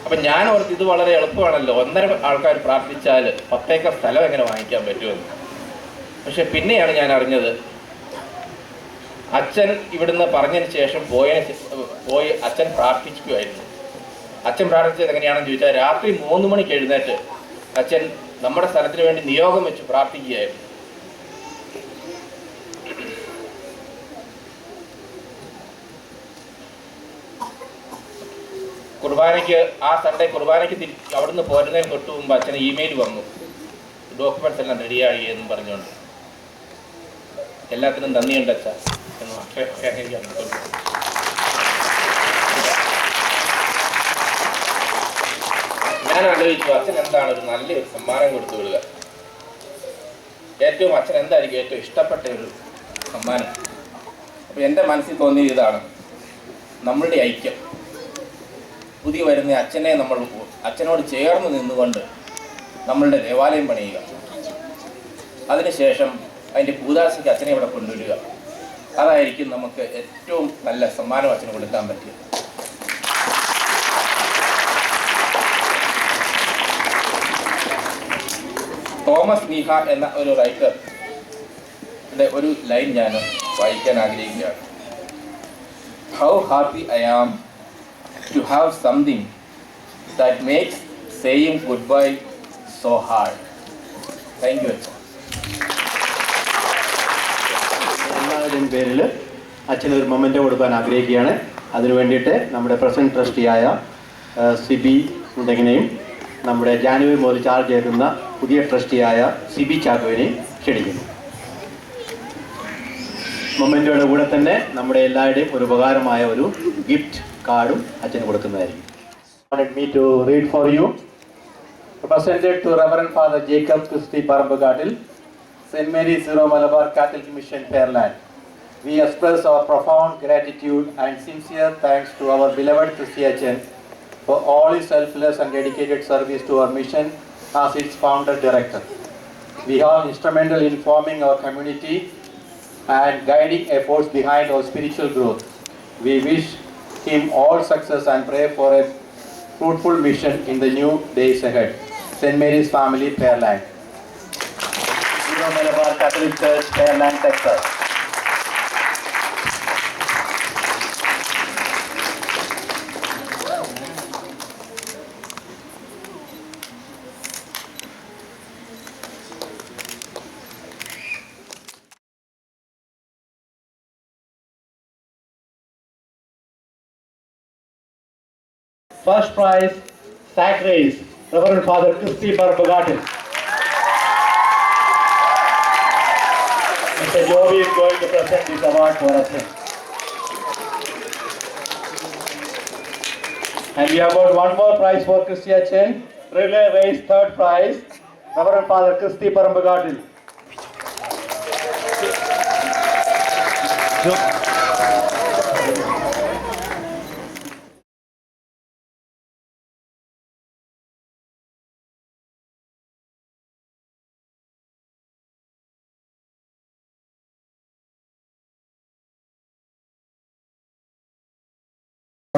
അപ്പം ഞാൻ ഓർത്ത് ഇത് വളരെ എളുപ്പമാണല്ലോ, 1.5 ആൾക്കാർ പ്രാർത്ഥിച്ചാൽ 10 ഏക്കർ സ്ഥലം എങ്ങനെ വാങ്ങിക്കാൻ പറ്റുമെന്ന്. പക്ഷെ പിന്നെയാണ് ഞാൻ അറിഞ്ഞത്, അച്ഛൻ ഇവിടുന്ന് പറഞ്ഞതിന് ശേഷം പോയി അച്ഛൻ പ്രാർത്ഥിക്കുമായിരുന്നു. അച്ഛൻ പ്രാർത്ഥിച്ചത് എങ്ങനെയാണെന്ന് ചോദിച്ചാൽ, രാത്രി 3 മണിക്ക് എഴുന്നേറ്റ് അച്ഛൻ നമ്മുടെ സ്ഥലത്തിന് വേണ്ടി നിയോഗം വെച്ച് പ്രാർത്ഥിക്കുകയായിരുന്നു. കുർബാനയ്ക്ക് ആ സൺഡേ കുർബാനയ്ക്ക് അവിടുന്ന് പോരുന്നതിന് തൊട്ട് മുമ്പ് അച്ഛന് ഇമെയിൽ വന്നു, ഡോക്യുമെന്റ്സ് എല്ലാം റെഡിയായി എന്നും പറഞ്ഞുകൊണ്ട്. എല്ലാത്തിനും നന്ദിയുണ്ട് അച്ഛ എന്ന് ഞാൻ ആലോചിച്ചു, അച്ഛൻ എന്താണ് ഒരു നല്ലൊരു സമ്മാനം കൊടുത്തു വിടുക. അച്ഛൻ എന്തായിരിക്കും ഏറ്റവും ഇഷ്ടപ്പെട്ട ഒരു സമ്മാനം? അപ്പോൾ എൻ്റെ മനസ്സിൽ തോന്നിയത് ഇതാണ്, നമ്മളുടെ ഐക്യം. പുതിയ വരുന്ന അച്ഛനോട് ചേർന്ന് നിന്നുകൊണ്ട് നമ്മളുടെ ദേവാലയം പണിയുക. അതിനുശേഷം അതിൻ്റെ കൂതാശയ്ക്ക് അച്ഛനെ ഇവിടെ കൊണ്ടുവരിക. അതായിരിക്കും നമുക്ക് ഏറ്റവും നല്ല സമ്മാനം അച്ഛന് കൊടുക്കാൻ പറ്റുക. തോമസ് നീഹ എന്ന ഒരു റൈറ്ററുടെ ഒരു ലൈൻ ഞാൻ വായിക്കാൻ ആഗ്രഹിക്കുകയാണ്. How happy I am to have something that makes saying goodbye so hard. Thank you. എല്ലാവരുടെയും പേരിൽ അച്ഛനൊരു മൊമെൻ്റ് കൊടുക്കാൻ ആഗ്രഹിക്കുകയാണ്. അതിനു വേണ്ടിയിട്ട് നമ്മുടെ പ്രസന്റ് ട്രസ്റ്റിയായ സിബി ഉണ്ടെങ്കിനെയും നമ്മുടെ ജാനുവരി മുതൽ ചാർജ് ചെയ്യുന്ന പുതിയ ട്രസ്റ്റിയായ സിബി ചാക്കോവിനെയും ക്ഷണിക്കുന്നു. മൊമെൻ്റോയുടെ കൂടെ തന്നെ നമ്മുടെ എല്ലാവരുടെയും ഒരു ഉപകാരമായ ഒരു ഗിഫ്റ്റ് കാർഡും അച്ഛന് കൊടുക്കുന്നതായിരിക്കും. wanted me to read for you. Presented to Reverend Father Jacob Christy Parambagadil, St. Mary's Zero Malabar Catholic Mission, Pearland. We express our profound gratitude and sincere thanks to our beloved Christian for all his selfless and dedicated service to our mission as its founder director. We are instrumental in forming our community and guiding efforts behind our spiritual growth. We wish him all success and pray for a fruitful mission in the new days ahead. St. Mary's Family, Pearland. Zero Malabar Catholic Church, Pearland, Texas. First prize, sack race, Reverend Father Christy Parambagadil. Mr. Joby is going to present this award for us. And we have got one more prize for Christian Chen. Relay race, third prize, Reverend Father Christy Parambagadil.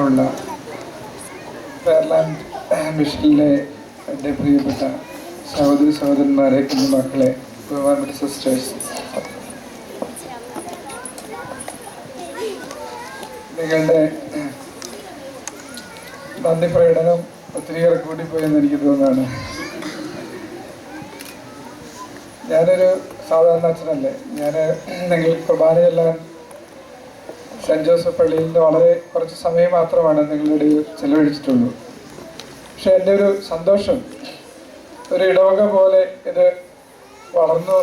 ഉള്ള Fairland മിഷനിലെ എൻ്റെ പ്രിയപ്പെട്ട സഹോദരി സഹോദരന്മാരെ, കുഞ്ഞുമക്കളെ, ബഹുമാനപ്പെട്ട sisters, നിങ്ങളുടെ നന്ദി പ്രകടനം ഒത്തിരിയേറെ കൂടിപ്പോയെന്ന് എനിക്ക് തോന്നുകയാണ്. ഞാനൊരു സാധാരണ അച്ഛനല്ലേ. ഞാൻ നിങ്ങൾ കുർബാന ചെല്ലാൻ സെൻറ്റ് ജോസഫ് പള്ളിയിൽ നിന്ന് വളരെ കുറച്ച് സമയം മാത്രമാണ് നിങ്ങളുടെ ഇടയിൽ ചെലവഴിച്ചിട്ടുള്ളൂ. പക്ഷെ എൻ്റെ ഒരു സന്തോഷം, ഒരു ഇടവക പോലെ ഇത് വളർന്നു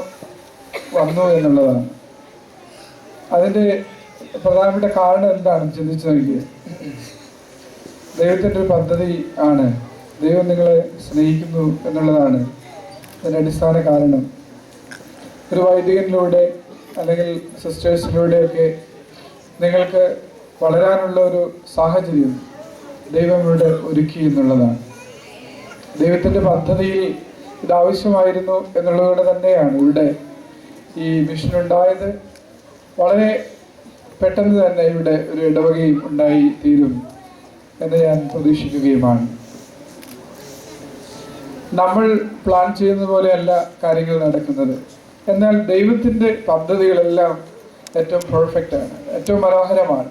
വന്നു എന്നുള്ളതാണ്. അതിൻ്റെ പ്രധാനപ്പെട്ട കാരണം എന്താണെന്ന് ചിന്തിച്ചു നോക്കിയത്, ദൈവത്തിൻ്റെ ഒരു പദ്ധതി ആണ്. ദൈവം നിങ്ങളെ സ്നേഹിക്കുന്നു എന്നുള്ളതാണ് അതിൻ്റെ അടിസ്ഥാന കാരണം. ഒരു വൈദികനിലൂടെ അല്ലെങ്കിൽ സിസ്റ്റേഴ്സിലൂടെയൊക്കെ നിങ്ങൾക്ക് വളരാനുള്ള ഒരു സാഹചര്യം ദൈവം ഇവിടെ ഒരുക്കി എന്നുള്ളതാണ്. ദൈവത്തിൻ്റെ പദ്ധതിയിൽ ഇതാവശ്യമായിരുന്നു എന്നുള്ളതുകൊണ്ട് തന്നെയാണ് ഇവിടെ ഈ മിഷൻ ഉണ്ടായത്. വളരെ പെട്ടെന്ന് തന്നെ ഇവിടെ ഒരു ഇടവകയും ഉണ്ടായി തീരും എന്ന് ഞാൻ പ്രതീക്ഷിക്കുകയുമാണ്. നമ്മൾ പ്ലാൻ ചെയ്യുന്ന പോലെയല്ല കാര്യങ്ങൾ നടക്കുന്നത്. എന്നാൽ ദൈവത്തിൻ്റെ പദ്ധതികളെല്ലാം ഏറ്റവും പെർഫെക്റ്റാണ്, ഏറ്റവും മനോഹരമാണ്.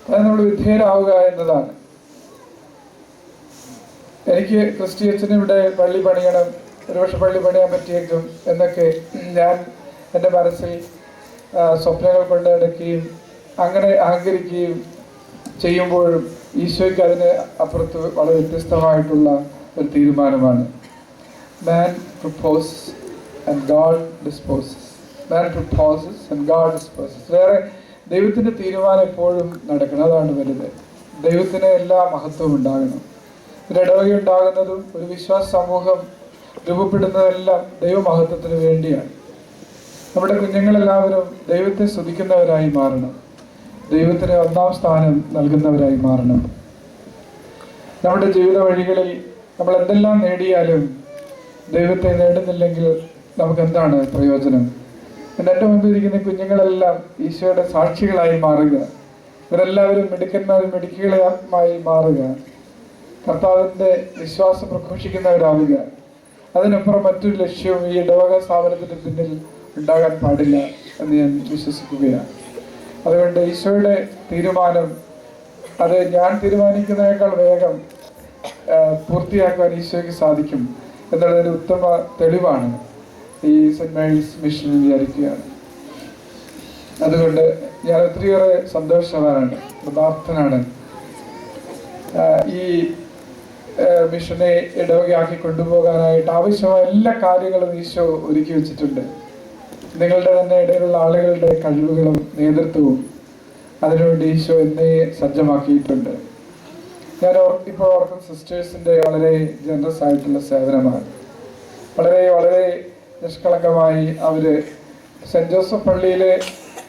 അത് നമ്മൾ വിധേയരാവുക എന്നതാണ്. എനിക്ക് ക്രിസ്ത്യച്ചന് ഇവിടെ പള്ളി പണിയണം, ഒരുപക്ഷെ പള്ളി പണിയാൻ പറ്റിയേക്കും എന്നൊക്കെ ഞാൻ എൻ്റെ മനസ്സിൽ സ്വപ്നങ്ങൾ കൊണ്ട് നടക്കുകയും അങ്ങനെ ആഗ്രഹിക്കുകയും ചെയ്യുമ്പോഴും ഈശോയ്ക്ക് അതിന് അപ്പുറത്ത് വളരെ വ്യത്യസ്തമായിട്ടുള്ള ഒരു തീരുമാനമാണ്. Man proposes and God disposes. Man proposes and God disposes. വേറെ ദൈവത്തിൻ്റെ തീരുമാനം എപ്പോഴും നടക്കണം. അതാണ് വലുത്. ദൈവത്തിന് എല്ലാ മഹത്വവും ഉണ്ടാകണം. ഒരു ഇടവക ഉണ്ടാകുന്നതും ഒരു വിശ്വാസ സമൂഹം രൂപപ്പെടുന്നതെല്ലാം ദൈവമഹത്വത്തിന് വേണ്ടിയാണ്. നമ്മുടെ കുഞ്ഞുങ്ങളെല്ലാവരും ദൈവത്തെ സ്തുതിക്കുന്നവരായി മാറണം, ദൈവത്തിന് ഒന്നാം സ്ഥാനം നൽകുന്നവരായി മാറണം. നമ്മുടെ ജീവിത വഴികളിൽ നമ്മൾ എന്തെല്ലാം നേടിയാലും ദൈവത്തെ നേടുന്നില്ലെങ്കിൽ നമുക്ക് എന്താണ് പ്രയോജനം? എൻ്റെ മുമ്പിൽ ഇരിക്കുന്ന കുഞ്ഞുങ്ങളെല്ലാം ഈശോയുടെ സാക്ഷികളായി മാറുക. ഇവരെല്ലാവരും മിടുക്കന്മാരും മിടുക്കികളായി മാറുക. കർത്താവിൻ്റെ വിശ്വാസം പ്രഘോഷിക്കുന്നവരാവുക. അതിനപ്പുറം മറ്റൊരു ലക്ഷ്യവും ഈ ഇടവക സ്ഥാപനത്തിന് പിന്നിൽ ഉണ്ടാകാൻ പാടില്ല എന്ന് ഞാൻ വിശ്വസിക്കുകയാണ്. അതുകൊണ്ട് ഈശോയുടെ തീരുമാനം അത് ഞാൻ തീരുമാനിക്കുന്നതിനേക്കാൾ വേഗം പൂർത്തിയാക്കുവാൻ ഈശോയ്ക്ക് സാധിക്കും എന്നുള്ളതിന് ഉത്തമ തെളിവാണ് ഈ സെൻറ്റ് മേരീസ് മിഷനിൽ വിചാരിക്കുകയാണ്. അതുകൊണ്ട് ഞാൻ ഒത്തിരിയേറെ സന്തോഷവാനാണ്, കൃതാർത്ഥനാണ്. ഈ മിഷനെ ഇടവകയാക്കി കൊണ്ടുപോകാനായിട്ട് ആവശ്യമായ എല്ലാ കാര്യങ്ങളും ഈശോ ഒരുക്കി വെച്ചിട്ടുണ്ട്. നിങ്ങളുടെ തന്നെ ഇടയിലുള്ള ആളുകളുടെ കഴിവുകളും നേതൃത്വവും അതിനുവേണ്ടി ഈശോ എന്നെ സജ്ജമാക്കിയിട്ടുണ്ട്. ഞാൻ ഇപ്പോൾ ഓർക്കുന്ന സിസ്റ്റേഴ്സിൻ്റെ വളരെ ജനറസ് ആയിട്ടുള്ള സേവനമാണ്. വളരെ വളരെ നിഷ്കളങ്കമായി അവർ സെൻറ്റ് ജോസഫ് പള്ളിയിലെ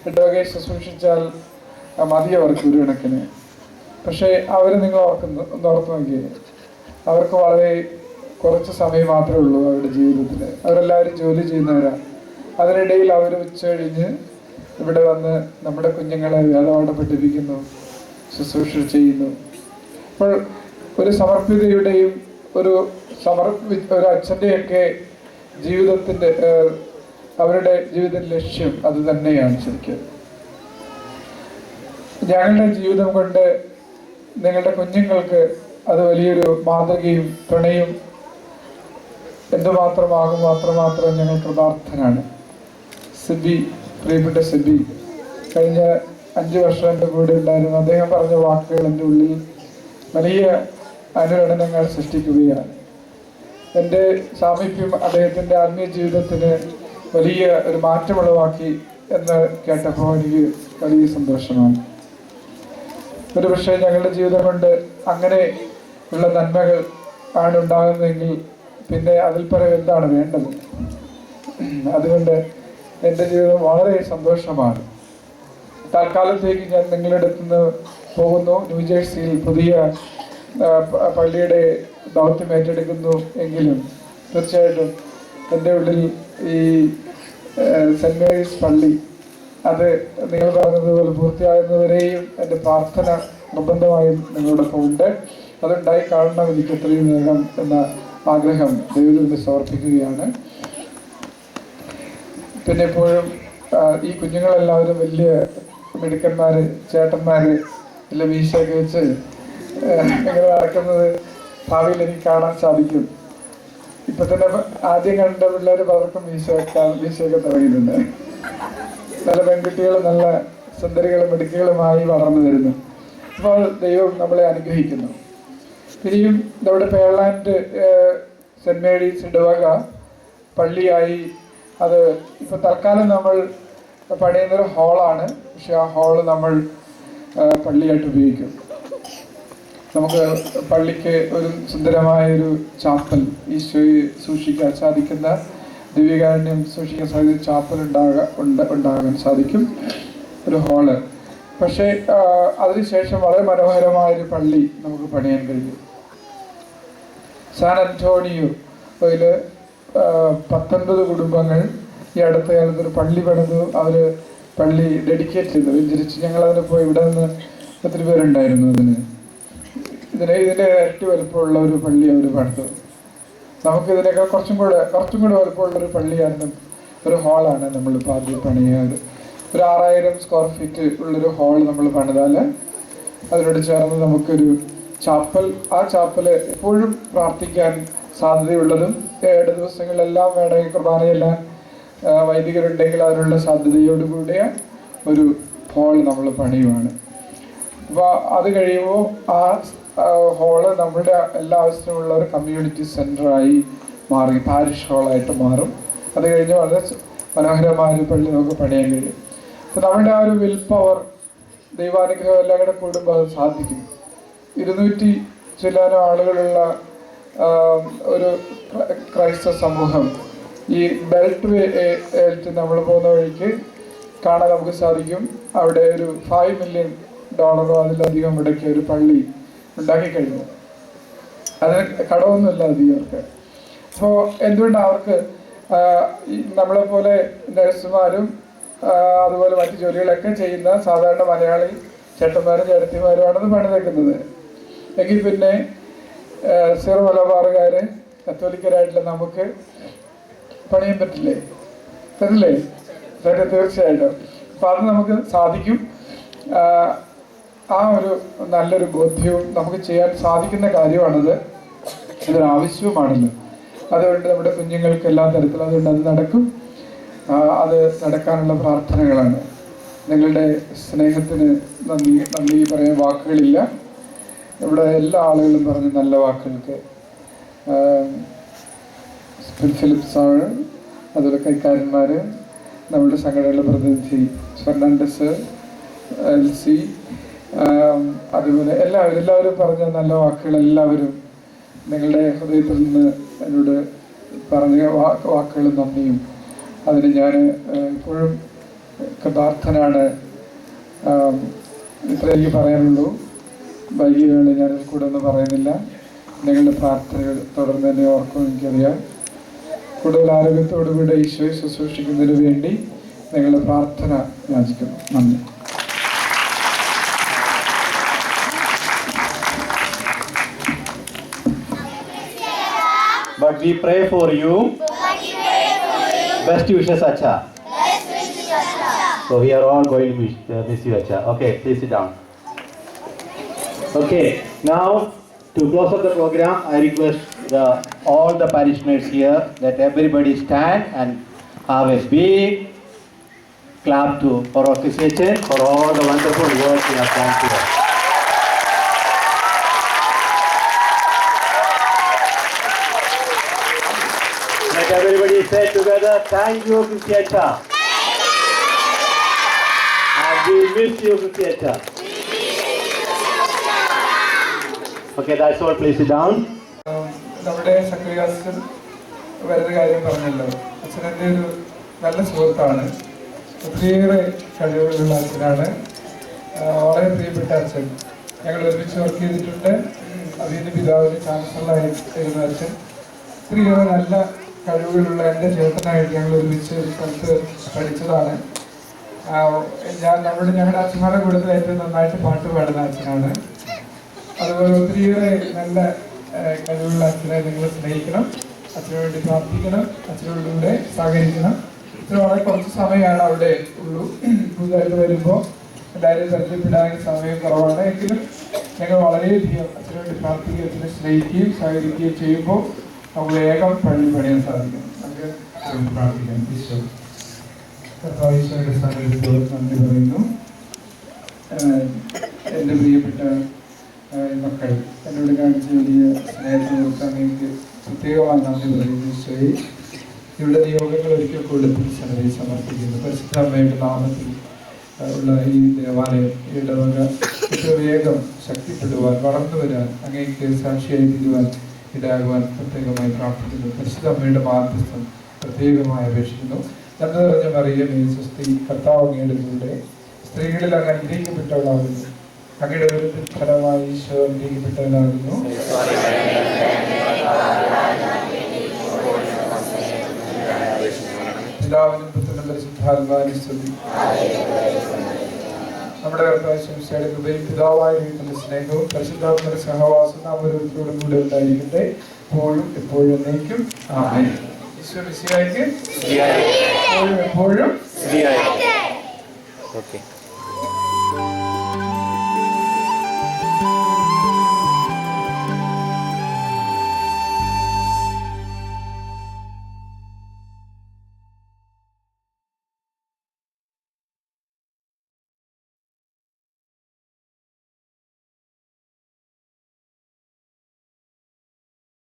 ഇടവകയെ ശുശ്രൂഷിച്ചാൽ മതി അവർക്ക് ഒരു കണക്കിന്. പക്ഷേ അവർ നിങ്ങൾ ഓർത്ത് നോക്കിയേ, അവർക്ക് വളരെ കുറച്ച് സമയം മാത്രമേ ഉള്ളൂ അവരുടെ ജീവിതത്തിൽ. അവരെല്ലാവരും ജോലി ചെയ്യുന്നവരാണ്. അതിനിടയിൽ അവർ ഉച്ച കഴിഞ്ഞ് ഇവിടെ വന്ന് നമ്മുടെ കുഞ്ഞുങ്ങളെ വേദപാഠം പഠിപ്പിക്കുന്നു, ശുശ്രൂഷ ചെയ്യുന്നു. അപ്പോൾ ഒരു സമർപ്പിതയുടെയും ഒരു അച്ഛൻ്റെയൊക്കെ ജീവിതത്തിൻ്റെ അവരുടെ ജീവിത ലക്ഷ്യം അത് തന്നെയാണ്. ശരിക്കും ഞങ്ങളുടെ ജീവിതം കൊണ്ട് നിങ്ങളുടെ കുഞ്ഞുങ്ങൾക്ക് അത് വലിയൊരു മാതൃകയും തുണയും എന്തുമാത്രമാകും അത്രമാത്രം ഞങ്ങൾ കൃതാർത്ഥനാണ്. സിബി, പ്രിയപ്പെട്ട സിബി കഴിഞ്ഞ 5 വർഷം എൻ്റെ കൂടെ ഉണ്ടായിരുന്നു. അദ്ദേഹം പറഞ്ഞ വാക്കുകൾ എൻ്റെ ഉള്ളിൽ വലിയ അനുരണനങ്ങൾ സൃഷ്ടിക്കുകയാണ്. എൻ്റെ സാമീപ്യം അദ്ദേഹത്തിൻ്റെ ആത്മീയ ജീവിതത്തിന് വലിയ ഒരു മാറ്റമുളവാക്കി എന്ന് കേട്ടപ്പോൾ എനിക്ക് വലിയ സന്തോഷമാണ്. ഒരു പക്ഷേ ഞങ്ങളുടെ ജീവിതം കൊണ്ട് അങ്ങനെ ഉള്ള നന്മകൾ ആണ് ഉണ്ടാകുന്നതെങ്കിൽ പിന്നെ അതിൽ പരം എന്താണ് വേണ്ടത്? അതുകൊണ്ട് എൻ്റെ ജീവിതം വളരെ സന്തോഷമാണ്. തൽക്കാലത്തേക്ക് ഞാൻ നിങ്ങളുടെ അടുത്ത് നിന്ന് പോകുന്നു. ന്യൂജേഴ്സിയിൽ പുതിയ പള്ളിയുടെ ദൗത്യം ഏറ്റെടുക്കുന്നു എങ്കിലും തീർച്ചയായിട്ടും എൻ്റെ ഉള്ളിൽ ഈ സെൻറ്റ് മേരീസ് പള്ളി അത് നിങ്ങൾ പറഞ്ഞതുപോലെ പൂർത്തിയാകുന്നവരെയും എൻ്റെ പ്രാർത്ഥന നിർബന്ധമായും നിങ്ങളോടൊപ്പം ഉണ്ട്. അതുണ്ടായി കാണണം എനിക്ക് എത്രയും വേഗം എന്ന ആഗ്രഹം ദൈവത്തിന് സമർപ്പിക്കുകയാണ്. പിന്നെ എപ്പോഴും ഈ കുഞ്ഞുങ്ങളെല്ലാവരും വലിയ മിടുക്കന്മാര്, ചേട്ടന്മാര്, വലിയ വീശയൊക്കെ വെച്ച് ഇങ്ങനെ നടക്കുന്നത് ഭാവിയിൽ എനിക്ക് കാണാൻ സാധിക്കും. ഇപ്പൊ തന്നെ ആദ്യം കണ്ട പിള്ളേർ പലർക്കും വീശയൊക്കെ തുടങ്ങിയിട്ടുണ്ട്. നല്ല പെൺകുട്ടികൾ നല്ല സുന്ദരികളും മിടുക്കികളുമായി വളർന്നു വരുന്നു. അപ്പോൾ ദൈവം നമ്മളെ അനുഗ്രഹിക്കുന്നു. പിന്നെയും നമ്മുടെ പേർലാൻഡ് സെന്റ് മേരീസ് ഇടവക പള്ളിയായി അത് ഇപ്പൊ തൽക്കാലം നമ്മൾ പണിയുന്നൊരു ഹാളാണ്. പക്ഷെ ആ ഹാള് നമ്മൾ പള്ളിയായിട്ട് ഉപയോഗിക്കും. നമുക്ക് പള്ളിക്ക് ഒരു സുന്ദരമായൊരു ചാപ്പൽ, ഈശോയെ സൂക്ഷിക്കാൻ സാധിക്കുന്ന, ദിവ്യകാരുണ്യം സൂക്ഷിക്കാൻ സാധിക്കുന്ന ചാപ്പൽ ഉണ്ടാകാൻ സാധിക്കും, ഒരു ഹാള്. പക്ഷേ അതിനുശേഷം വളരെ മനോഹരമായൊരു പള്ളി നമുക്ക് പണിയാൻ കഴിയും. സാൻ അന്റോണിയോയിൽ 19 കുടുംബങ്ങൾ ഈ അടുത്ത കാലത്ത് ഒരു പള്ളി പണിതു. അവർ പള്ളി ഡെഡിക്കേറ്റ് ചെയ്തു, വെഞ്ചരിച്ച്. ഞങ്ങളതിന് പോയി. ഇവിടെ നിന്ന് ഒത്തിരി പേരുണ്ടായിരുന്നു. ഇതിൻ്റെ ഇരട്ടി വലുപ്പമുള്ള ഒരു പള്ളി അവർ പണിതു. നമുക്കിതിനേക്കാൾ കുറച്ചും കൂടെ വലുപ്പമുള്ളൊരു പള്ളിയാണ്, ഒരു ഹാളാണ് നമ്മളിപ്പോൾ ആദ്യം പണിയത്. ഒരു 6000 സ്ക്വയർ ഫീറ്റ് ഉള്ളൊരു ഹാൾ നമ്മൾ പണിതാൽ അതിനോട് ചേർന്ന് നമുക്കൊരു ചാപ്പൽ, ആ ചാപ്പൽ എപ്പോഴും പ്രാർത്ഥിക്കാൻ സാധ്യതയുള്ളതും 7 ദിവസങ്ങളിലെല്ലാം വേണമെങ്കിൽ കുർബാനയെല്ലാം വൈദികരുണ്ടെങ്കിൽ അതിനുള്ള സാധ്യതയോടുകൂടിയ ഒരു ഹാൾ നമ്മൾ പണിയുവാണ്. അപ്പോൾ അത് കഴിയുമ്പോൾ ആ ഹാള് നമ്മുടെ എല്ലാ ആവശ്യമുള്ള ഒരു കമ്മ്യൂണിറ്റി സെൻ്ററായി മാറി, പാരിഷ് ഹാളായിട്ട് മാറും. അത് കഴിഞ്ഞ് വളരെ മനോഹരമായ ഒരു പള്ളി നമുക്ക് പണിയാൻ കഴിയും. അപ്പോൾ നമ്മുടെ ആ ഒരു വിൽ പവർ, ദൈവാനുഗ്രഹം എല്ലാം കൂടെ കൂടുമ്പോൾ അത് സാധിക്കും. 200 ചില്ലാനും ആളുകളുള്ള ഒരു ക്രൈസ്തവ സമൂഹം ഈ ബെൽറ്റ് വേയിട്ട് നമ്മൾ പോകുന്ന വഴിക്ക് കാണാൻ നമുക്ക് സാധിക്കും. അവിടെ ഒരു $5 മില്യൺ അതിലധികം മുടക്കിയ ഒരു പള്ളി ഉണ്ടാക്കി കഴിഞ്ഞു. അതിന് കടമൊന്നുമില്ല അധികർക്ക്. അപ്പോൾ എന്തുകൊണ്ട് അവർക്ക് നമ്മളെപ്പോലെ നഴ്സുമാരും അതുപോലെ മറ്റു ജോലികളൊക്കെ ചെയ്യുന്ന സാധാരണ മലയാളി ചേട്ടന്മാരും ചേട്ടത്തിമാരുമാണത് പണിതേക്കുന്നത്. എങ്കിൽ പിന്നെ സിറോ മലബാറുകാർ കത്തോലിക്കരായിട്ടുള്ള നമുക്ക് പണിയാൻ പറ്റില്ലേ? തരില്ലേ? തീർച്ചയായിട്ടും. അപ്പം അത് നമുക്ക് സാധിക്കും. ആ ഒരു നല്ലൊരു ബോധ്യവും നമുക്ക് ചെയ്യാൻ സാധിക്കുന്ന കാര്യമാണത്. ഇതൊരു ആവശ്യവുമാണല്ലോ. അതുകൊണ്ട് നമ്മുടെ കുഞ്ഞുങ്ങൾക്ക് എല്ലാ തരത്തിലും അതുകൊണ്ട് അത് നടക്കും. അത് നടക്കാനുള്ള പ്രാർത്ഥനകളാണ്. നിങ്ങളുടെ സ്നേഹത്തിന് നന്ദി പറയാൻ വാക്കുകളില്ല. ഇവിടെ എല്ലാ ആളുകളും പറഞ്ഞ നല്ല വാക്കുകൾക്ക്. ഫിലിപ്സാണ്, അതുപോലെ കൈക്കാരന്മാർ, നമ്മുടെ സംഘടനയുടെ പ്രതിനിധി ഫെർണാണ്ടസ്, LC, അതുപോലെ എല്ലാവരും പറഞ്ഞ നല്ല വാക്കുകൾ എല്ലാവരും നിങ്ങളുടെ ഹൃദയത്തിൽ നിന്ന് എന്നോട് പറഞ്ഞ വാക്കുകളും നന്ദിയും. അതിന് ഞാൻ ഇപ്പോഴും കൃതാർത്ഥനാണ്. ഇത്ര എനിക്ക് പറയാനുള്ളൂ. വൈകിയാണ് ഞാനതിൽ കൂടെ ഒന്നും പറയുന്നില്ല. നിങ്ങളുടെ പ്രാർത്ഥനകൾ തുടർന്ന് തന്നെ ഓർക്കും. എനിക്കറിയാം കൂടുതൽ ആരോഗ്യത്തോടുകൂടെ ഈശോയെ ശുശ്രൂഷിക്കുന്നതിന് വേണ്ടി നിങ്ങളുടെ പ്രാർത്ഥന യാചിക്കുന്നു. നന്ദി. But we pray for you. Best wishes, Acha. So we are all going to miss you, Acha. Okay, please sit down. Okay, now to close up the program, I request all the parishioners here that everybody stand and have a big clap for our Christian for all the wonderful work we have done here. Let everybody say together, thank you, Christian. And we miss you, Christian. Okay, that's all. Please sit down. നമ്മുടെ സക്രിയാസൻ വരുന്ന കാര്യം പറഞ്ഞല്ലോ. അച്ഛനെൻ്റെ ഒരു നല്ല സുഹൃത്താണ്. ഒത്തിരിയേറെ കഴിവുകളുള്ള അച്ഛനാണ്. വളരെ പ്രിയപ്പെട്ട അച്ഛൻ. ഞങ്ങൾ ഒരുമിച്ച് വർക്ക് ചെയ്തിട്ടുണ്ട്. അതിൻ്റെ പിതാവിന് ചാൻസലറായിരുന്ന അച്ഛൻ. ഒത്തിരിയേറെ നല്ല കഴിവുകളുള്ള എൻ്റെ ചേട്ടനായിട്ട് ഞങ്ങൾ ഒരുമിച്ച് ഒരു സ്ഥലത്ത് പഠിച്ചതാണ്. ഞങ്ങളുടെ അച്ഛന്മാരുടെ കൂട്ടത്തിൽ ഏറ്റവും നന്നായിട്ട് പാട്ട് പാടുന്ന അച്ഛനാണ്. അതുപോലെ ഒത്തിരിയേറെ നല്ല കഴിവുള്ള അച്ഛനെ നിങ്ങൾ സ്നേഹിക്കണം, അച്ഛനു വേണ്ടി പ്രാർത്ഥിക്കണം, അച്ഛനോടുകൂടെ സഹകരിക്കണം. ഇത്ര വളരെ കുറച്ച് സമയമാണ് അവിടെ ഉള്ളൂ. പുതുതായിട്ട് വരുമ്പോൾ എല്ലാവരും പരിചയപ്പെടാൻ സമയം കുറവാണ്. എങ്കിലും ഞങ്ങൾ വളരെയധികം അച്ഛനു വേണ്ടി പ്രാർത്ഥിക്കുകയും അച്ഛനെ സ്നേഹിക്കുകയും സഹകരിക്കുകയും ചെയ്യുമ്പോൾ നമുക്ക് വേഗം പള്ളി പണിയാൻ സാധിക്കും. നമുക്ക് പ്രാർത്ഥിക്കാം. ഈശോ കർത്താവിന്റെ സാന്നിധ്യത്തോട് നന്ദി പറയുന്നു. എൻ്റെ പ്രിയപ്പെട്ട മക്കൾ എന്നോട് കാണിച്ച വലിയ സ്നേഹത്തോട് അങ്ങേക്ക് പ്രത്യേകമായി നന്ദി പറയുന്നു. ഈശോയെ ഇവിടെ നിയോഗങ്ങൾ ഒരിക്കൽ കൂടി തിരുസന്നിധിയിൽ സമർപ്പിക്കുന്നു. പരിശുദ്ധ അമ്മയുടെ നാമത്തിൽ ഉള്ള ഈ ദേവാലയം ഇടവക ഇത്ര വേഗം ശക്തിപ്പെടുവാൻ വളർന്നു വരാൻ അങ്ങേക്ക് സാക്ഷിയായി തീരുവാൻ ഇടാകുവാൻ പ്രത്യേകമായി പ്രാർത്ഥിക്കുന്നു. പരിശുദ്ധ അമ്മയുടെ മാധ്യസ്ഥം പ്രത്യേകമായി അപേക്ഷിക്കുന്നു. നന്ദി നിറഞ്ഞ മറിയമേ സ്വസ്തി, കർത്താവ് അങ്ങയുടെ കൂടെ സ്ത്രീകളിൽ അങ്ങ് അനുഗ്രഹിക്കപ്പെട്ടവളാകുന്നു. അങ്ങയുടെ ഒരു ഫലമായി ഈശോ അനുഗ്രഹിക്കപ്പെട്ടവനാകുന്നു. പിതാവിനും പുത്രനും പരിശുദ്ധാത്മാവിനും സ്തുതി. നമ്മുടെ കർത്താവിന്റെ കൃപയും പിതാവായ ദൈവത്തിന്റെ സ്നേഹവും പരിശുദ്ധാത്മയുടെ സഹവാസം നാം ഓരോരുത്തരോടും കൂടെ ഉണ്ടായിരിക്കട്ടെ, എപ്പോഴും എപ്പോഴും എന്നേക്കും. ആമേൻ. ഈശോ മിശിഹായ്ക്ക് എപ്പോഴും എപ്പോഴും. ഓക്കെ.